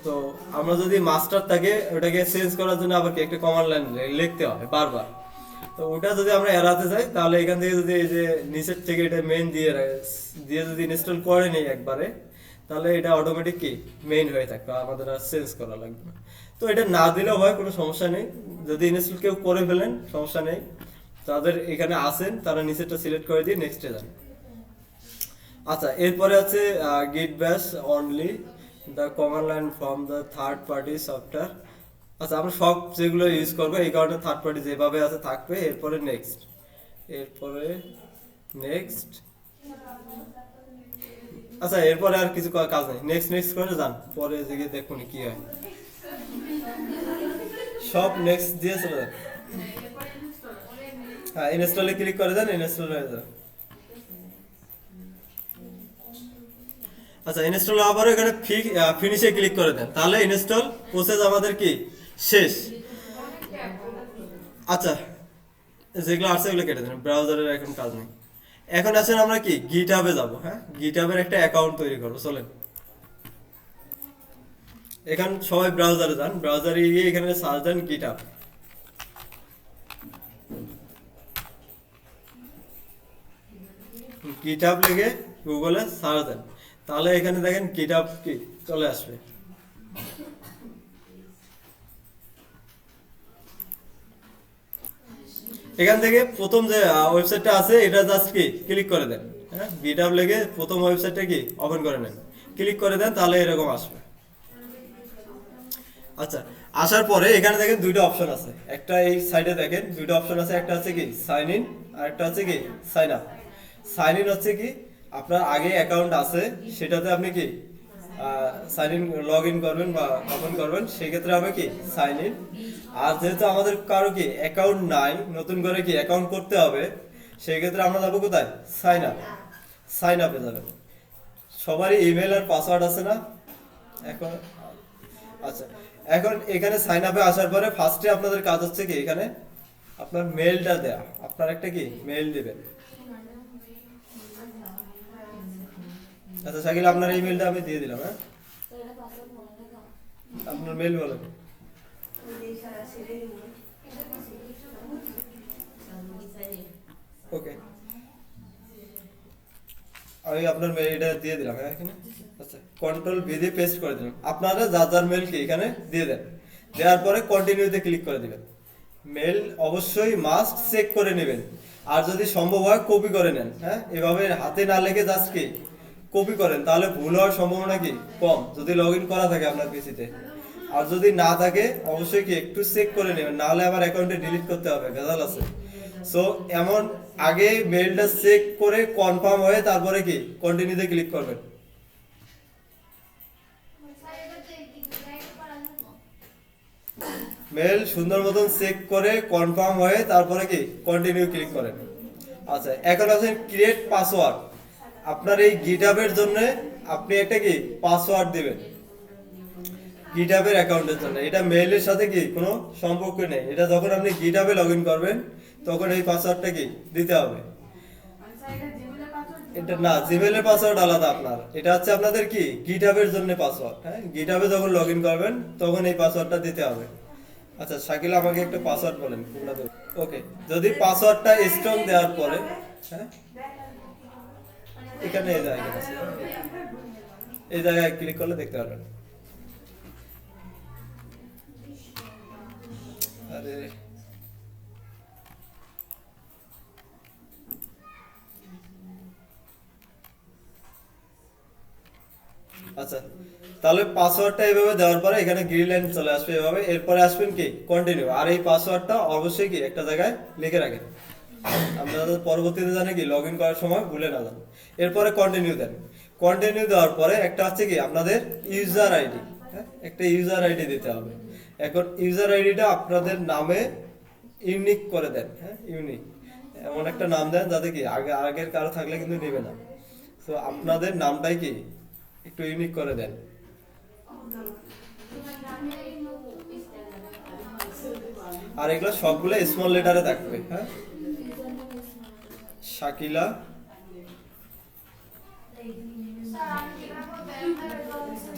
তো আমরা যদি মাস্টার থাকে, ওটাকে চেঞ্জ করার জন্য আবার কি একটা কমান্ড লাইন লিখতে হবে বারবার। তো ওটা যদি আমরা এড়াতে চাই, তাহলে এখান থেকে যদি এই যে নিচের থেকে এটা মেইন দিয়ে যদি ইনস্টল করে নেই একবারে, তাহলে এটা অটোমেটিক কি মেইন হয়ে থাকবে, আমাদের আর চেঞ্জ করা লাগবে না। তো এটা না দিলেও হয়, কোনো সমস্যা নেই। যদি ইনস্টল কেউ করে ফেলেন, সমস্যা নেই, তাদের এখানে আসেন, তারা নিচেরটা সিলেক্ট করে দিয়ে নেক্সটে যান। আচ্ছা, এরপরে আছে গিট ব্যাশ only the command line from the third party software. আচ্ছা, আমরা সব যেগুলো ইউজ করবো এই কারণে থার্ড পার্টি যেভাবে আছে থাকবে। এরপরে নেক্সট, আচ্ছা এরপরে আর কিছু কাজ নেই, নেক্সট করে যান, পরে গিয়ে দেখুন কি হয়। সব নেক্সট দিয়ে চলে যান। হ্যাঁ, ইনস্টলে ক্লিক করে দেন, ইনস্টল হয়ে যাবে। আচ্ছা, ইনস্টল হওয়ার পরে এখানে ফিনিশে ক্লিক করে দেন, তাহলে ইনস্টল প্রসেস আমাদের কি শেষ। আচ্ছা, যেগুলো আছে এগুলো কেটে দেন, ব্রাউজারের এখন কাজ নেই। এখন আসেন আমরা কি গিটহাবে যাব। হ্যাঁ, গিটহাবের একটা অ্যাকাউন্ট তৈরি করবো, চলেন। এখন সবাই ব্রাউজারে যান, ব্রাউজারে গিয়ে এখানে সার্চ দেন গিটহাব। গিটহাব লিখে গুগলে সার্চ দেন, তাহলে এখানে দেখেন গিটহাব কি চলে আসবে। এখান থেকে প্রথম যে ওয়েবসাইটটা আছে এটা জাস্ট কি ক্লিক করে দেন। হ্যাঁ, গিটহাব লিখে প্রথম ওয়েবসাইটটা কি ওপেন করে নেন, ক্লিক করে দেন, তাহলে এরকম আসবে। আচ্ছা, আসার পরে এখানে দেখেন দুইটা অপশন আছে, একটা এই সাইডে দেখেন দুইটা অপশন আছে, একটা আছে কি সাইন ইন আর একটা আছে কি সাইন আপ। সাইন ইন হচ্ছে কি আপনার আগে অ্যাকাউন্ট আছে সেটাতে আপনি কি সাইন ইন লগ ইন করবেন বা ওপেন করবেন, সেক্ষেত্রে হবে কি সাইন ইন। আর যেহেতু আমাদের কারো কি অ্যাকাউন্ট নাই, নতুন করে কি অ্যাকাউন্ট করতে হবে, সেই ক্ষেত্রে আমরা যাবো কোথায়, সাইন আপ। সাইন আপে যাবেন। সবারই ইমেল আর পাসওয়ার্ড আছে না এখন? আচ্ছা, এখন এখানে সাইন আপে আসার পরে ফার্স্টে আপনাদের কাজ হচ্ছে কি এখানে আপনার মেলটা দেয়া, আপনার একটা কি মেল দিবেন। আচ্ছা শাকিল, আপনার ইমেলটা আমি দিয়ে দিলাম। হ্যাঁ, আপনার মেল বলেন। ওকে, আমি আপনার মেল এটা দিয়ে দিলাম। হ্যাঁ এখানে, আচ্ছা কন্ট্রোল ভি দিয়ে পেস্ট করে দিলাম। আপনারা যার মেল কি এখানে দিয়ে দেন, দেওয়ার পরে কন্টিনিউতে ক্লিক করে দিবেন। মেল অবশ্যই মাস্ট চেক করে নেবেন, আর যদি সম্ভব হয় কপি করে নেন। হ্যাঁ, এভাবে হাতে না লেগে জাস্ট কি কপি করেন, তাহলে ভুল হওয়ার সম্ভাবনা কি কম, যদি লগ ইন করা থাকে আপনার পিসিতে। আর যদি না থাকে অবশ্যই কি একটু চেক করে নেবেন, নাহলে আবার অ্যাকাউন্টে ডিলিট করতে হবে, ভেজাল আছে। সো এমন আগে মেলটা চেক করে কনফার্ম হয়ে তারপরে কি কন্টিনিউতে ক্লিক করবেন। মেল সুন্দর মতন চেক করে কনফার্ম হয়ে তারপরে কি কন্টিনিউ ক্লিক করেন। আচ্ছা, এখন আছে ক্রিয়েট পাসওয়ার্ড। আপনার এই গিটহাবের জন্য আপনি একটা কি পাসওয়ার্ড দিবেন গিটহাবের অ্যাকাউন্টের জন্য। এটা মেইলের সাথে কি কোনো সম্পর্ক নেই, এটা যখন আপনি গিটহাবে লগ ইন করবেন তখন এই পাসওয়ার্ডটা কি দিতে হবে। এটা না, জিমেইলের পাসওয়ার্ড আলাদা আপনার, এটা হচ্ছে আপনাদের কি গিটহাবের জন্য পাসওয়ার্ড। হ্যাঁ, গিটহাবে যখন লগ ইন করবেন তখন এই পাসওয়ার্ডটা দিতে হবে। আচ্ছা শাকিল, আমাকে একটা পাসওয়ার্ড বলেন। ওকে, যদি পাসওয়ার্ডটা স্ট্রং দেওয়ার পরে, হ্যাঁ এখানে এই জায়গায় আছে, এই জায়গায় ক্লিক করলে দেখতে পারবেন। আরে আচ্ছা, তাহলে পাসওয়ার্ডটা এইভাবে দেওয়ার পরে এখানে গ্রিন লাইন চলে আসবে এভাবে, এরপরে আসবেন কি কন্টিনিউ। আর এই পাসওয়ার্ডটা অবশ্যই কি একটা জায়গায় লিখে রাখেন, আপনারা পরবর্তীতে জানে কি লগ ইন করার সময় ভুলে না যান। এরপরে কন্টিনিউ দেন। কন্টিনিউ দেওয়ার পরে একটা হচ্ছে কি আপনাদের ইউজার আইডি, একটা ইউজার আইডি দিতে হবে। এখন ইউজার আইডিটা আপনাদের নামে ইউনিক করে দেন। হ্যাঁ, ইউনিক এমন একটা নাম দেন যাতে কি আগের কারো থাকলে কিন্তু নেবে না। তো আপনাদের নামটাই কি একটু ইউনিক করে দেন। আর এগুলো সবগুলো স্মল লেটারে থাকবে। হ্যাঁ, শাকিলা,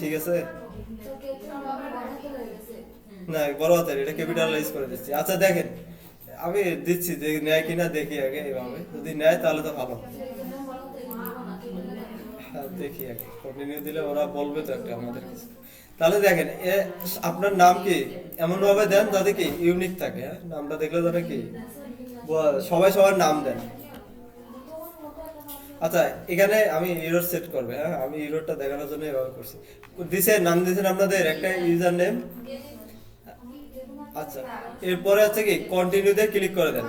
ঠিক আছে না, বড় হাতের, এটা ক্যাপিটালাইজ করে দিচ্ছি। আচ্ছা দেখেন, আমি দিচ্ছি যে নেয় কিনা দেখি আগে, এভাবে যদি নেয় তাহলে তো ভালো। হ্যাঁ, দেখি আগে কন্টিনিউ দিলে ওরা বলবে তো একটা আমাদের কিছু। তাহলে দেখেন আপনার নাম কি এমন ভাবে দেন যাতে কি ইউনিক থাকে। হ্যাঁ, নামটা দেখলে যাতে কি সবাই সবার নাম দেন। আচ্ছা, এখানে আমি ইরর সেট করবে। হ্যাঁ, আমি ইররটা দেখানোর জন্য এভাবে করছি। দিছেন নাম দিয়েছেন আপনাদের একটা ইউজার নেম। আচ্ছা, এরপরে হচ্ছে কি কন্টিনিউতে ক্লিক করে দেন।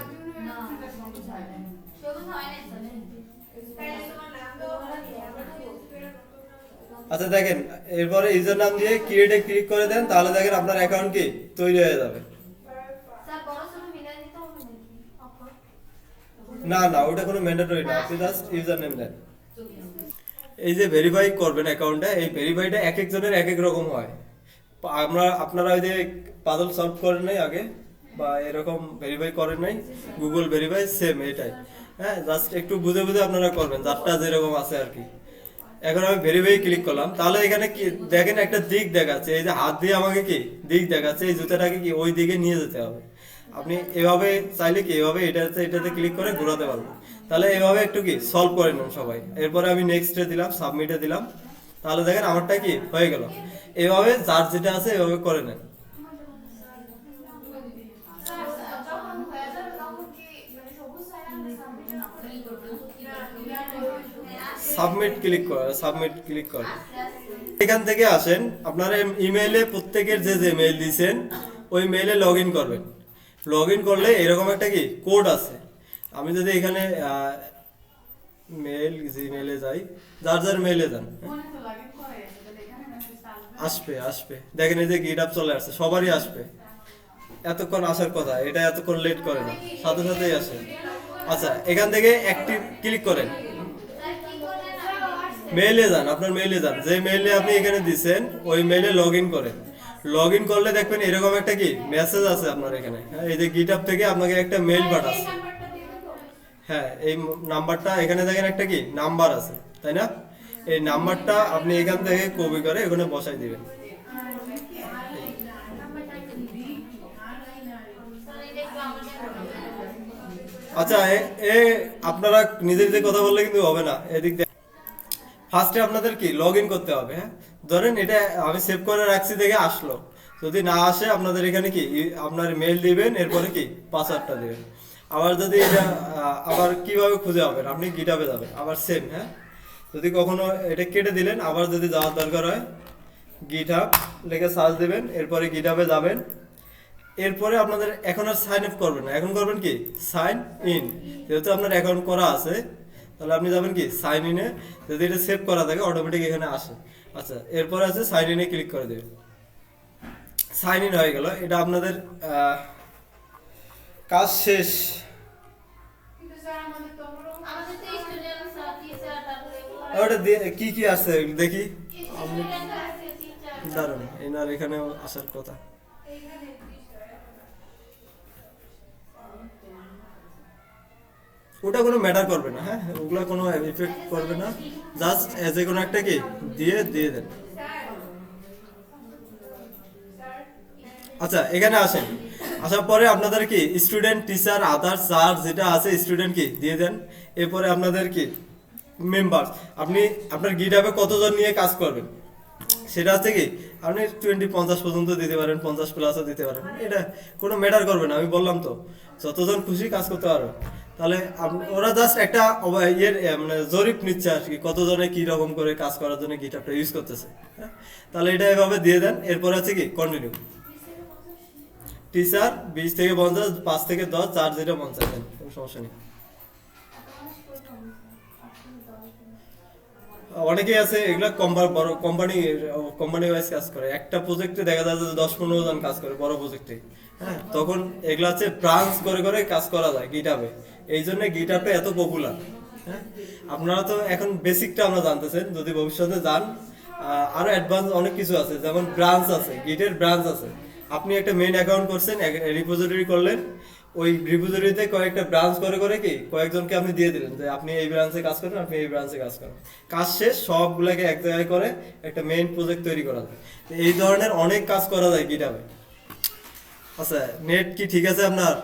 আচ্ছা দেখেন, এরপরে ইউজার নাম দিয়ে ক্রিয়েটে ক্লিক করে দেন, তাহলে দেখেন আপনার অ্যাকাউন্ট কি তৈরি হয়ে যাবে। না না, ওটা কোনো ম্যান্ডেটরি না, আপনি জাস্ট ইউজার নেম দেন। এই যে ভেরিফাই করবেন অ্যাকাউন্টটা, এই ভেরিফাইটা এক একজনের এক এক রকম হয়। আপনারা ওই যে পাজল সলভ করেন নাই আগে, বা এরকম ভেরিফাই করেন নাই, গুগল ভেরিফাই সেম এটাই। হ্যাঁ, জাস্ট একটু বুঝে বুঝে আপনারা করবেন, যারটা যেরকম আছে আর কি। এখন আমি ভেরিফাই ক্লিক করলাম, তাহলে এখানে কি দেখেন একটা দিক দেখাচ্ছে, এই যে হাত দিয়ে আমাকে কি দিক দেখাচ্ছে, এই জুতাটাকে কি ওই দিকে নিয়ে যেতে হবে। আপনি এভাবে চাইলে কি এভাবে এটাতে ক্লিক করে ঘোরাতে পারবেন। তাহলে এভাবে একটু কি সলভ করে নেন সবাই। এরপরে আমি নেক্সটে দিলাম, সাবমিটে দিলাম, তাহলে দেখেন আমারটা কি হয়ে গেল। এভাবে যার যেটা আছে এভাবে করে নেন। সাবমিট ক্লিক করে এখান থেকে আসেন, আপনারা ইমেইলে প্রত্যেকের যে যে মেইল দিয়েছেন ওই মেইলে লগ ইন করবেন। লগ ইন করলে এরকম একটা কি কোড আছে। আমি যদি এখানে জিমেইলে যাই, যার মেইলে যান, আসবে দেখেন এই যে গিটহাব চলে আসছে, সবারই আসবে। এতক্ষণ আসার কথা, এটা এতক্ষণ লেট করে না, সাথে সাথেই আসে। আচ্ছা, এখান থেকে অ্যাক্টিভ ক্লিক করেন, মেইলে যান, আপনার মেইলে যান, যে মেইলে আপনি এখানে দিচ্ছেন ওই মেইলে লগ ইন করেন। লগ ইন করলে দেখবেন এরকম একটা কি মেসেজ আছে আপনার এখানে, হ্যাঁ, এই যে গিটহাব থেকে আপনাকে একটা মেইল পাঠাচ্ছে। হ্যাঁ, এই নাম্বারটা এখানে দেখেন একটা কি নাম্বার আছে, তাই না? এই নাম্বারটা আপনি এখান থেকে কপি করে এখানে বসাই দিবেন। আচ্ছা, এ আপনারা নিজে নিজে কথা বললে কিন্তু হবে না। এদিক দিয়ে ফার্স্টে আপনাদের কি লগ ইন করতে হবে, হ্যাঁ। ধরেন এটা আমি সেভ করে রাখছি দেখে আসলো, যদি না আসে আপনাদের এখানে কি আপনার মেল দিবেন, এরপরে কি পাসওয়ার্ডটা দিবেন। আবার যদি এটা আবার কিভাবে খুঁজে পাবেন, আপনি গিটহাবে যাবেন আবার সেম, হ্যাঁ। যদি কখনো এটা কেটে দিলেন, আবার যদি যাওয়ার দরকার হয় গিটহাব লিখে সার্চ দিবেন, এরপরে গিটহাবে যাবেন। এরপরে আপনাদের এখন আর সাইন আপ করবেন না, এখন করবেন কি সাইন ইন। যেহেতু আপনার অ্যাকাউন্ট করা আছে, তাহলে আপনি যাবেন কি সাইন ইনে। যদি এটা সেভ করা থাকে অটোমেটিক এখানে আসে। আচ্ছা, এরপরে আছে সাইন ইনে ক্লিক করে দেবেন। সাইন ইন হয়ে গেল, এটা আপনাদের কাজ শেষ। ওটা কি কি আছে দেখি। দারুন, এনার এখানেও আসার কথা। ওটা কোনো ম্যাটার করবে না, হ্যাঁ, ওগুলো কোনো এফেক্ট করবে না। জাস্ট এজ এ কোনো একটা কি দিয়ে দিয়ে দেন। আচ্ছা, এখানে আসেন। আসার পরে আপনাদের কি স্টুডেন্ট, টিচার, আদার চার্জ যেটা আছে স্টুডেন্ট কি দিয়ে দেন। এরপরে আপনাদের কি মেম্বার, আপনি আপনার গিটহাবে কতজন নিয়ে কাজ করবেন সেটা হচ্ছে কি আপনি 50 পর্যন্ত দিতে পারেন, 50 প্লাসও দিতে পারেন। এটা কোনো ম্যাটার করবে না, আমি বললাম তো যতজন খুশি কাজ করতে পারবে। তাহলে ওরা জাস্ট একটা মানে জরিপ নিচ্ছে আর কি, কতজনে কি রকম করে কাজ করার জন্য গিটহাবটা ইউজ করতেছে, হ্যাঁ। তাহলে এটা এভাবে দিয়ে দেন। এরপর আছে কি কন্টিনিউ। টিচার 20 থেকে 50, 5 থেকে 10, যার যেটা মন চায় দেন, কোনো সমস্যা নেই। অনেকেই আছে এগুলা বড় কোম্পানি ওয়াইজ কাজ করে। একটা প্রজেক্টে দেখা যায় যে 10-15 জন কাজ করে বড় প্রজেক্টে, হ্যাঁ। তখন এগুলা হচ্ছে ব্রাঞ্চ করে করে কাজ করা যায় গিটহাবে। এই জন্য গিটহাবটা এত পপুলার, হ্যাঁ। আপনারা তো এখন বেসিকটা আমরা জানতেছেন, যদি ভবিষ্যতে যান আরো অ্যাডভান্স অনেক কিছু আছে, যেমন ব্রাঞ্চ আছে, গিটের ব্রাঞ্চ আছে। আপনি একটা মেইন অ্যাকাউন্ট করছেন, রিপোজিটরি করলেন, ওই রিপোজিটরিতে কয়েকটা ব্রাঞ্চ করে করে কি কয়েকজনকে আপনি দিয়ে দিলেন যে আপনি এই ব্রাঞ্চে কাজ করেন, আপনি এই ব্রাঞ্চে কাজ করেন। কাজ শেষ, সবগুলোকে এক জায়গায় করে একটা মেইন প্রজেক্ট তৈরি করা যায়। এই ধরনের অনেক কাজ করা যায় গিটহাবে। আচ্ছা, নেট কি ঠিক আছে আপনার?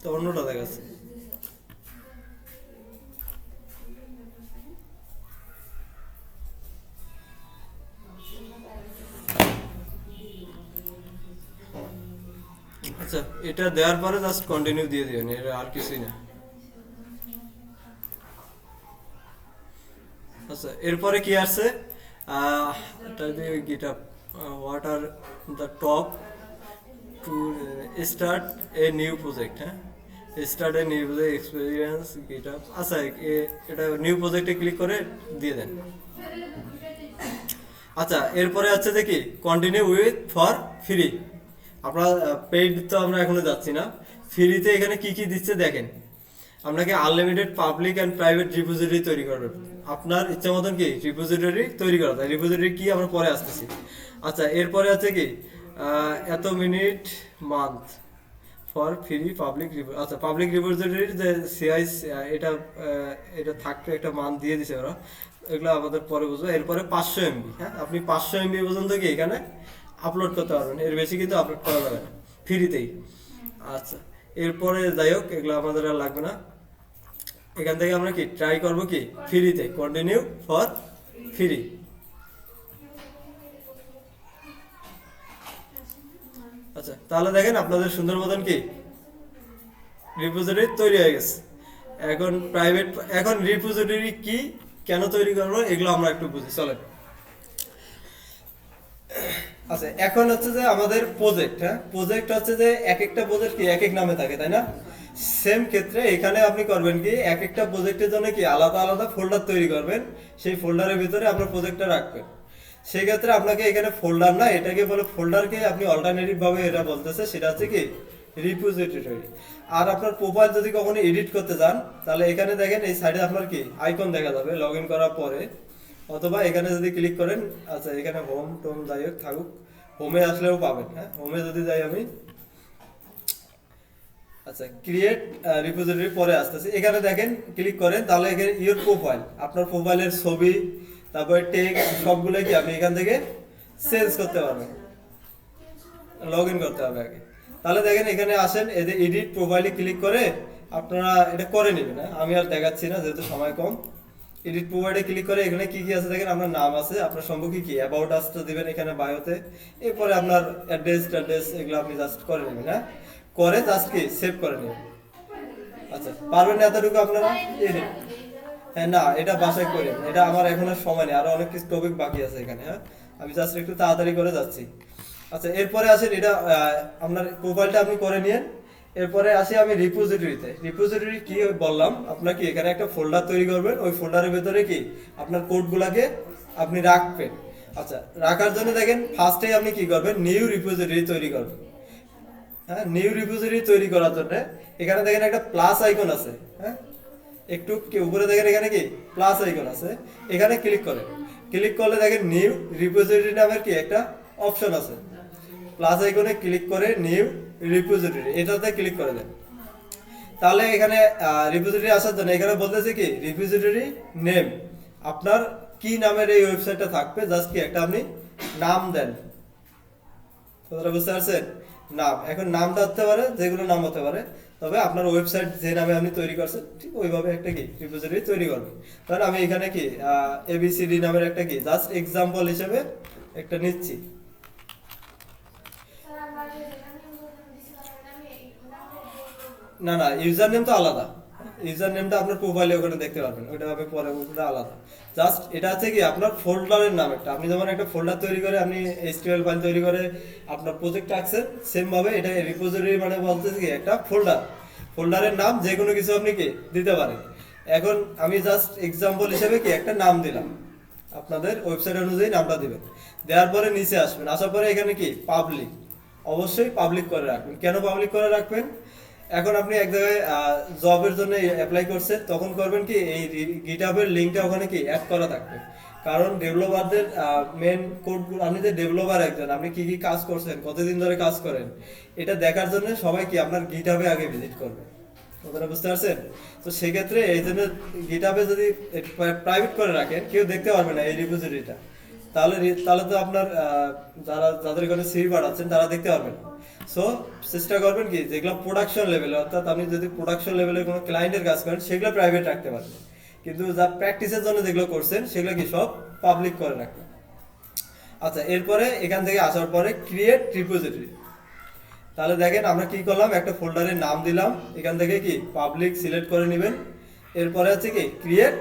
তো অন্যটা দেখাচ্ছে। আচ্ছা, এটা দেওয়ার পরে জাস্ট কন্টিনিউ দিয়ে দিবেন, এর আর কিছুই না। আচ্ছা, এরপরে কি আছে এটা দিয়ে GitHub what are the top to start a new project, হ্যাঁ। Start a new project experience GitHub. আচ্ছা, এটা নিউ প্রজেক্টে ক্লিক করে দিয়ে দেন। আচ্ছা, এরপরে আছে যে কি কন্টিনিউ উইথ ফর ফ্রি। আপনার পেইড তো আমরা এখনো যাচ্ছি না, ফ্রিতে এখানে কি কি দিচ্ছে দেখেন। আপনাকে unlimited public and private repository তৈরি করবেন। আপনার ইচ্ছা মতন কি রিপোজিটরি তৈরি করা যায়। রিপোজিটরি কি আমরা পরে আসতেছি। আচ্ছা, এরপরে আছে কি এত minute month for free public. আচ্ছা, পাবলিক রিপোজিটরির যে সিআই এটা এটা থাকবে, একটা মান দিয়ে দিছে ওরা, এগুলো আমাদের পরে বুঝবো। এরপরে 500 MB, হ্যাঁ, আপনি 500 MB পর্যন্ত কি এখানে আপলোড করতে পারবেন, এর বেশি কিন্তু আপলোড করা যাবে না, ফ্রিতেই। আচ্ছা, এরপরে যাই হোক, এগুলো আমাদের আর লাগবে না। এখান থেকে আমরা কি ট্রাই করব কি ফ্রিতে, কন্টিনিউ ফর ফ্রি। আচ্ছা, তাহলে দেখেন আপনাদের সুন্দর মতন কি রিপোজিটরি তৈরি হয়ে গেছে। এখন রিপোজিটরি কি, কেন তৈরি করবো, এগুলো আমরা একটু বুঝি, চলেন। আচ্ছা, এখন হচ্ছে যে আমাদের প্রজেক্ট, হ্যাঁ, প্রজেক্ট হচ্ছে যে এক একটা প্রজেক্ট কি এক এক নামে থাকে, তাই না? সেম ক্ষেত্রে এখানে আপনি করবেন কি এক একটা প্রজেক্টের জন্য কি আলাদা আলাদা ফোল্ডার তৈরি করবেন, সেই ফোল্ডারের ভিতরে আপনার প্রজেক্টটা রাখবেন। সেই ক্ষেত্রে আপনাকে এখানে ফোল্ডার না, এটাকে বলে ফোল্ডারকে আপনি অল্টারনেটিভ ভাবে এটা বলতেছে, সেটা হচ্ছে কি রিপোজিটরি। আর আপনার প্রোফাইল যদি কখনো এডিট করতে চান তাহলে এখানে দেখেন এই সাইডে আপনার কি আইকন দেখা যাবে লগ ইন করার পরে, অথবা এখানে যদি ক্লিক করেন, আচ্ছা এখানে হোম টোম যাই হোক থাকুক, হোমে আসলেও পাবেন। হ্যাঁ, হোমে যদি যাই আমি, আচ্ছা ক্রিয়েট রিপোজিটরি পরে আসতেছি, এখানে দেখেন ক্লিক করেন তাহলে এখানে ইওর প্রোফাইল, আপনার প্রোফাইলের ছবি তারপরে টেক্সট সবগুলো কি আপনি এখান থেকে চেঞ্জ করতে পারবেন। লগ ইন করতে হবে আগে। তাহলে দেখেন এখানে আসেন, এই যে এডিট প্রোফাইলে ক্লিক করে আপনারা এটা করে নেবেন। আমি আর দেখাচ্ছি না যেহেতু সময় কম। এডিট প্রোফাইলে ক্লিক করে এখানে কি কি আছে দেখেন, আপনার নাম আছে, আপনার সম্পর্কে কি অ্যাবাউট আসতে দিবেন এখানে বায়োতে, এরপরে আপনার অ্যাড্রেস এগুলো আপনি জাস্ট করে নেবেন। হ্যাঁ, করে জাস্ট কি সেভ করে নেবেন। আচ্ছা পারবেন না এতটুকু আপনারা? হ্যাঁ না, এটা বাসায় করেন, এটা আমার এখন আর সময় নেই, আরো অনেক কিছু টপিক বাকি আছে এখানে। হ্যাঁ, আমি জাস্ট একটু তাড়াতাড়ি করে যাচ্ছি। আচ্ছা এরপরে আসেন, এটা আপনার প্রোফাইলটা আপনি করে নিয়েন। এরপরে আসি আমি রিপোজিটরিতে। রিপোজিটরি কি বললাম আপনার, কি এখানে একটা ফোল্ডার তৈরি করবেন, ওই ফোল্ডারের ভেতরে কি আপনার কোডগুলোকে আপনি রাখবেন। আচ্ছা রাখার জন্য দেখেন ফার্স্টেই আপনি কি করবেন, নিউ রিপোজিটরি তৈরি করবেন। হ্যাঁ, নিউ রিপোজিটরি তৈরি করার জন্য এখানে দেখেন একটা প্লাস আইকন আছে। হ্যাঁ, একটু উপরে দেখেন এখানে কি প্লাস আইকন আছে, এখানে ক্লিক করেন। ক্লিক করলে দেখেন নিউ রিপোজিটরি নামের কি একটা অপশন আছে, প্লাস আইকনে ক্লিক করে নিউ রিপোজিটরি এটাতে ক্লিক করে দেন। তাহলে এখানে রিপোজিটরি আসার জন্য এখানে বলতেছে কি রিপোজিটরি নেম, আপনার কি নামের এই ওয়েবসাইটটা থাকবে, জাস্ট কি একটা আপনি নাম দেন। কথাটা বুঝতে পারছেন? নাম, এখন নামটা হতে পারে যেগুলো নাম হতে পারে, তবে আপনার ওয়েবসাইট যে নামে আপনি তৈরি করছেন ঠিক ওইভাবে একটা কি রিপোজিটরি তৈরি করবেন। তাহলে আমি এখানে কি এবিসিডি নামের একটা কি জাস্ট এক্সাম্পল হিসেবে একটা নিচ্ছি। না না, ইউজার নেম তো আলাদা, ইউজার নেমটা আপনার প্রোফাইলে ওখানে দেখতে পারবেন, ওইটা হবে পরে, ওটা আলাদা। জাস্ট এটা হচ্ছে কি আপনার ফোল্ডারের নাম একটা, আপনি যেমন একটা ফোল্ডার তৈরি করে আপনি এইচটিএমএল ফাইল তৈরি করে আপনার প্রজেক্ট রাখছেন, সেম ভাবে এটা রিপোজিটরি মানে বলতেছে কি একটা ফোল্ডার, ফোল্ডারের নাম যে কোনো কিছু আপনি কি দিতে পারেন। এখন আমি জাস্ট এক্সাম্পল হিসেবে কি একটা নাম দিলাম, আপনাদের ওয়েবসাইট অনুযায়ী নামটা দিবেন। দেওয়ার পরে নিচে আসবেন, আসার পরে এখানে কি পাবলিক, অবশ্যই পাবলিক করে রাখবেন। কেন পাবলিক করে রাখবেন? এখন আপনি এক জায়গায় জবের জন্য অ্যাপ্লাই করছেন, তখন করবেন কি এই গিটহাবের লিংকটা ওখানে কি অ্যাড করা থাকবে। কারণ ডেভেলপারদের মেন কোডগুলো, আপনি যে ডেভেলপার একজন, আপনি কি কি কাজ করছেন, কতদিন ধরে কাজ করেন, এটা দেখার জন্য সবাই কি আপনার গিটহাবে আগে ভিজিট করবে। কথাটা বুঝতে পারছেন? তো সেক্ষেত্রে এই জন্য গিটহাবে যদি প্রাইভেট করে রাখেন, কেউ দেখতে পারবে না এই রিপোজিটরিটা, তাহলে তাহলে তো আপনার যাদের এখানে সিভি পাঠাচ্ছেন তারা দেখতে পারবেন। সো চেষ্টা করবেন কি যেগুলো প্রোডাকশন লেভেলে, অর্থাৎ আপনি যদি প্রোডাকশন লেভেলের কোনো ক্লায়েন্টের কাজ করেন সেগুলো প্রাইভেট রাখতে পারবেন, কিন্তু যা প্র্যাকটিসের জন্য যেগুলো করছেন সেগুলো কি সব পাবলিক করে রাখবেন। আচ্ছা এরপরে এখান থেকে আসার পরে ক্রিয়েট রিপোজিটরি, তাহলে দেখেন আমরা কি করলাম, একটা ফোল্ডারের নাম দিলাম, এখান থেকে কি পাবলিক সিলেক্ট করে নেবেন। এরপরে হচ্ছে কি ক্রিয়েট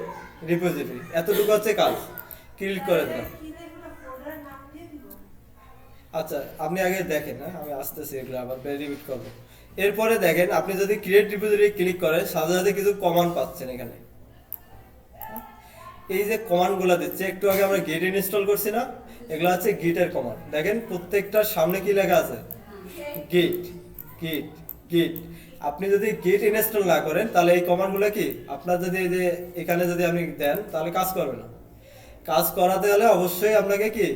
রিপোজিটরি, এতটুকু হচ্ছে কাজ, ক্লিক করে দিলাম। আচ্ছা আপনি আগে দেখেন, হ্যাঁ আমি আসতেছি, এগুলো আবার রিপিট করবো। এরপরে দেখেন আপনি যদি ক্রিয়েট রিপোজিটরি ক্লিক করেন, সাথে সাথে কিছু কমান্ড পাচ্ছেন এখানে। এই যে কমান্ডগুলো দিচ্ছে, একটু আগে আমরা গিট ইনস্টল করছি না, এগুলো হচ্ছে গিটের কমান্ড। দেখেন প্রত্যেকটার সামনে কি লেখা আছে, গিট গিট গিট। আপনি যদি গিট ইনস্টল না করেন তাহলে এই কমান্ডগুলো কি আপনার যদি এই যে এখানে যদি আপনি দেন তাহলে কাজ করবে না। কাজ করাতে হলে অবশ্যই আপনাকে কি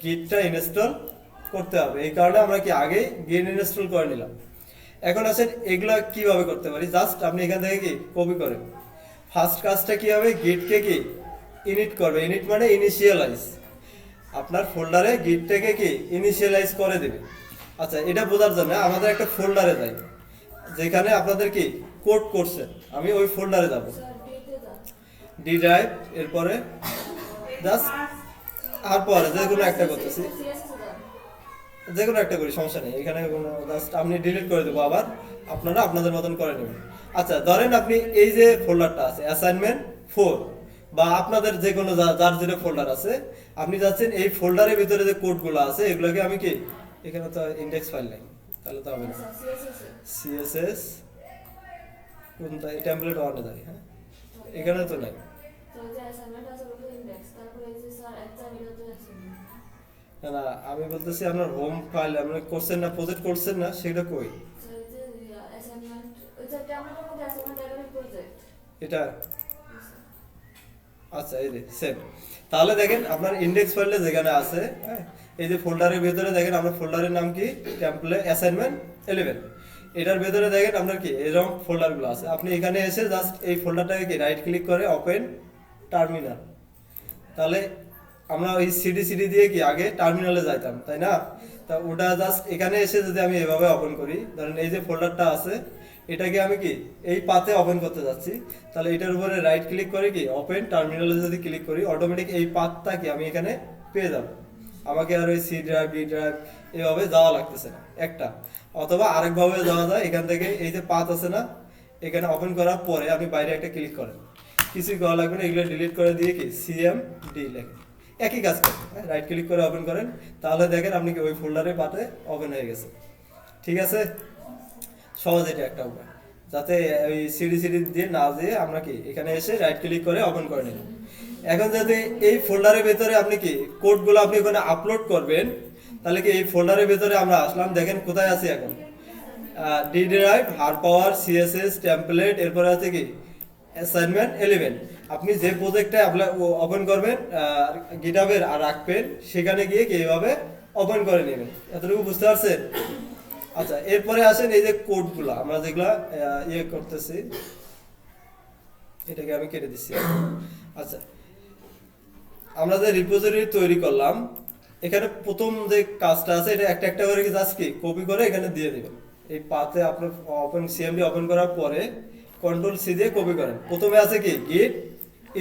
গিটটা ইনস্টল করতে হবে, এই কারণে আমরা কি আগে গিট ইনস্টল করে নিলাম। এখন আসেন এগুলো কিভাবে করতে পারি, জাস্ট আপনি এখান থেকে কি কপি করেন। ফার্স্ট কাজটা কি হবে, গিটকে কি ইনিট করবে, ইনিট মানে ইনিশিয়ালাইজ, আপনার ফোল্ডারে গিটটাকে কি ইনিশিয়ালাইজ করে দেবে। আচ্ছা এটা বোঝার জন্য আমাদের একটা ফোল্ডারে যাই, যেখানে আপনাদের কি কোড করছেন, আমি ওই ফোল্ডারে যাব, ডি ড্রাইভ, এরপরে জাস্ট আর পরে যে কোনো একটা করতেছি, যে কোনো একটা করি সমস্যা নেই, এখানে কোনো জাস্ট আপনি ডিলিট করে দেবো, আবার আপনারা আপনাদের মতন করে নেবেন। আচ্ছা ধরেন আপনি এই যে ফোল্ডারটা আছে অ্যাসাইনমেন্ট 4 বা আপনাদের যে কোনো যার যেটা ফোল্ডার আছে, আপনি যাচ্ছেন এই ফোল্ডারের ভিতরে যে কোডগুলো আছে এগুলোকে আমি কি, এখানে তো ইন্ডেক্স ফাইল নেই তাহলে তো হবে না, সিএসএস কোনটা টেমপ্লেট ওয়ানে যাই, হ্যাঁ এখানে তো নাই। তো যে অ্যাসাইনমেন্ট আছে ওটা ইন্ডেক্স, তারপরে এই যে স্যার একটা ভিডিও তো অ্যাসাইনমেন্ট। না না, আমি বলতেছি আপনার হোম ফাইল আপনি করছেন না, প্রজেক্ট করছেন না, সেটা কই? স্যার এই যে অ্যাসাইনমেন্ট ওই যে টেমপ্লেটের মধ্যে অ্যাসাইনমেন্ট এর প্রজেক্ট। এটা আচ্ছা, এই যে সেম। তাহলে দেখেন আপনার ইন্ডেক্স ফাইলে যেখানে আছে, হ্যাঁ এই যে ফোল্ডারের ভিতরে দেখেন আপনার ফোল্ডারের নাম কি, টেমপ্লেট অ্যাসাইনমেন্ট 11। এটার ভিতরে দেখেন আপনার কি এরকম ফোল্ডারগুলো আছে। আপনি এখানে এসে জাস্ট এই ফোল্ডারটাকে কি রাইট ক্লিক করে ওপেন টার্মিনাল। তাহলে আমরা ওই সিডি দিয়ে কি আগে টার্মিনালে যাইতাম, তাই না? তা ওটা জাস্ট এখানে এসে যদি আমি এভাবে ওপেন করি, ধরেন এই যে ফোল্ডারটা আছে এটাকে আমি কি এই পাতে ওপেন করতে যাচ্ছি, তাহলে এটার উপরে রাইট ক্লিক করে কি ওপেন টার্মিনালে যদি ক্লিক করি, অটোমেটিক এই পাতটা কি আমি এখানে পেয়ে যাব। আমাকে আর ওই সি ড্রাইভ ডি ড্রাইভ এভাবে যাওয়া লাগতেছে না একটা। অথবা আরেকভাবে যাওয়া যায়, এখান থেকে এই যে পাত আছে না, এখানে ওপেন করার পরে আপনি বাইরে একটা ক্লিক করেন, কিছুই করা লাগবে না, এগুলো ডিলিট করে দিয়ে কি সিএমডি লেখেন, একই কাজ করেন, রাইট ক্লিক করে ওপেন করেন, তাহলে দেখেন আপনি কি ওই ফোল্ডারে পাতে ওপেন হয়ে গেছে। ঠিক আছে, সহজ এটা একটা উপায়, যাতে ওই সিডি দিয়ে না দিয়ে আমরা কি এখানে এসে রাইট ক্লিক করে ওপেন করে নিলাম। এখন যদি এই ফোল্ডারের ভেতরে আপনি কি কোডগুলো আপনি ওখানে আপলোড করবেন, তাহলে কি এই ফোল্ডারের ভেতরে আমরা আসলাম, দেখেন কোথায় আছে এখন ডি ড্রাইভ, হার পাওয়ার, সিএসএস, টেমপ্লেট, এরপরে আছে কি অ্যাসাইনমেন্ট 11। আপনি যে প্রজেক্টটা ওপেন করবেন গিটহাবের আর রাখবেন, সেখানে গিয়ে কি এইভাবে ওপেন করে নেবেন। এতটুকু বুঝতে পারছেন? আচ্ছা, এরপরে আসেন এই যে কোডগুলো আমরা যেগুলা ইয়ে করতেছি, এটাকে আমি কেটে দিচ্ছি। আচ্ছা, আমরা যে রিপোজিটরি তৈরি করলাম, এখানে প্রথম যে কাজটা আছে এটা একটা একটা করে জাস্ট কি কপি করে এখানে দিয়ে দিবেন। এই পাতে আপনার ওপেন সিএমডি ওপেন করার পরে কন্ট্রোল সি দিয়ে কপি করেন। প্রথমে আছে কি গিট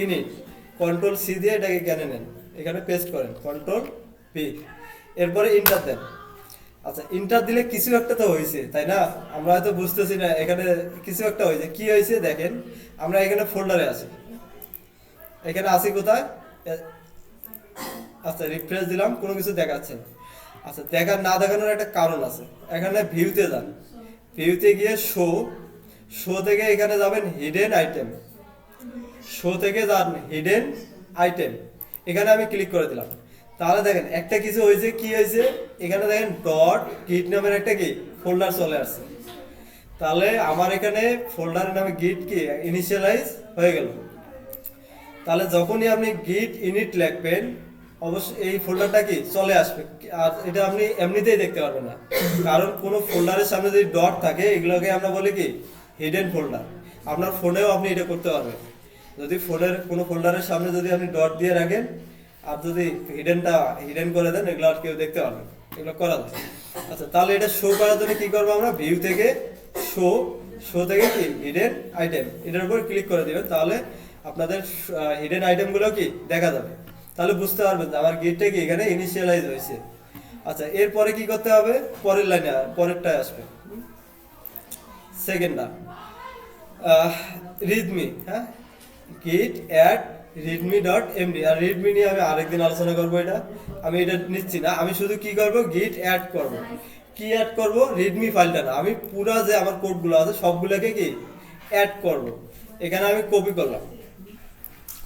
ইনিট, কন্ট্রোল সি দিয়ে এটাকে কেনে নেন, এখানে পেস্ট করেন, কন্ট্রোল পি, এরপরে ইন্টার দেন। আচ্ছা, ইন্টার দিলে কিছু একটা তো হয়েছে, তাই না? আমরা হয়তো বুঝতেছি না, এখানে কিছু একটা হয়েছে। কি হয়েছে দেখেন, আমরা এখানে ফোল্ডারে আছি, এখানে আছি কোথায়? আচ্ছা, রিফ্রেশ দিলাম, কোনো কিছু দেখাচ্ছে না। আচ্ছা, না দেখানোর একটা কারণ আছে। এখানে ভিউতে যান, ভিউতে গিয়ে শো থেকে এখানে যাবেন হিডেন আইটেম, শো থেকে যান হিডেন আইটেম, এখানে আমি ক্লিক করে দিলাম। তাহলে দেখেন একটা কিছু হয়েছে। কি হয়েছে? এখানে দেখেন ডট গিট নামের একটা কি ফোল্ডার চলে আসছে। তাহলে আমার এখানে ফোল্ডারের নামে গিট কি ইনিশিয়ালাইজ হয়ে গেল। তাহলে যখনই আপনি গিট ইনিট লিখবেন, অবশ্যই এই ফোল্ডারটা কি চলে আসবে। আর এটা আপনি এমনিতেই দেখতে পারবেন না, কারণ কোনো ফোল্ডারের সামনে যদি ডট থাকে, এগুলোকে আমরা বলি কি হিডেন ফোল্ডার। আপনার ফোনেও আপনি এটা করতে পারবেন। যদি ফোনের কোনো ফোল্ডারের সামনে যদি আপনি ডট দিয়ে রাখেন আর যদি হিডেন করে দেন, এগুলো আর কেউ দেখতে পারবে, এগুলো করা যায়। আচ্ছা, তাহলে এটা শো করার জন্য কি করবো আমরা? ভিউ থেকে শো থেকে কি হিডেন আইটেম, এটার উপর ক্লিক করে দিবেন। তাহলে আপনাদের হিডেন আইটেমগুলো কি দেখা যাবে। তাহলে বুঝতে পারবেন যে আমার গিটটা কি এখানে ইনিশিয়ালাইজ হয়েছে। আচ্ছা, এরপরে কি করতে হবে? পরের লাইনে পরেরটায় আসবে, সেকেন্ডটা রিডমি, হ্যাঁ গিট অ্যাড রিডমি ডট এমডি। আর রিডমি নিয়ে আমি আরেকদিন আলোচনা করবো, এটা আমি এটা নিচ্ছি না। আমি শুধু কি করব, গিট অ্যাড করব। কি অ্যাড করব? রিডমি ফাইলটা না, আমি পুরা যে আমার কোডগুলো আছে সবগুলোকে কি অ্যাড করব। এখানে আমি কপি করলাম,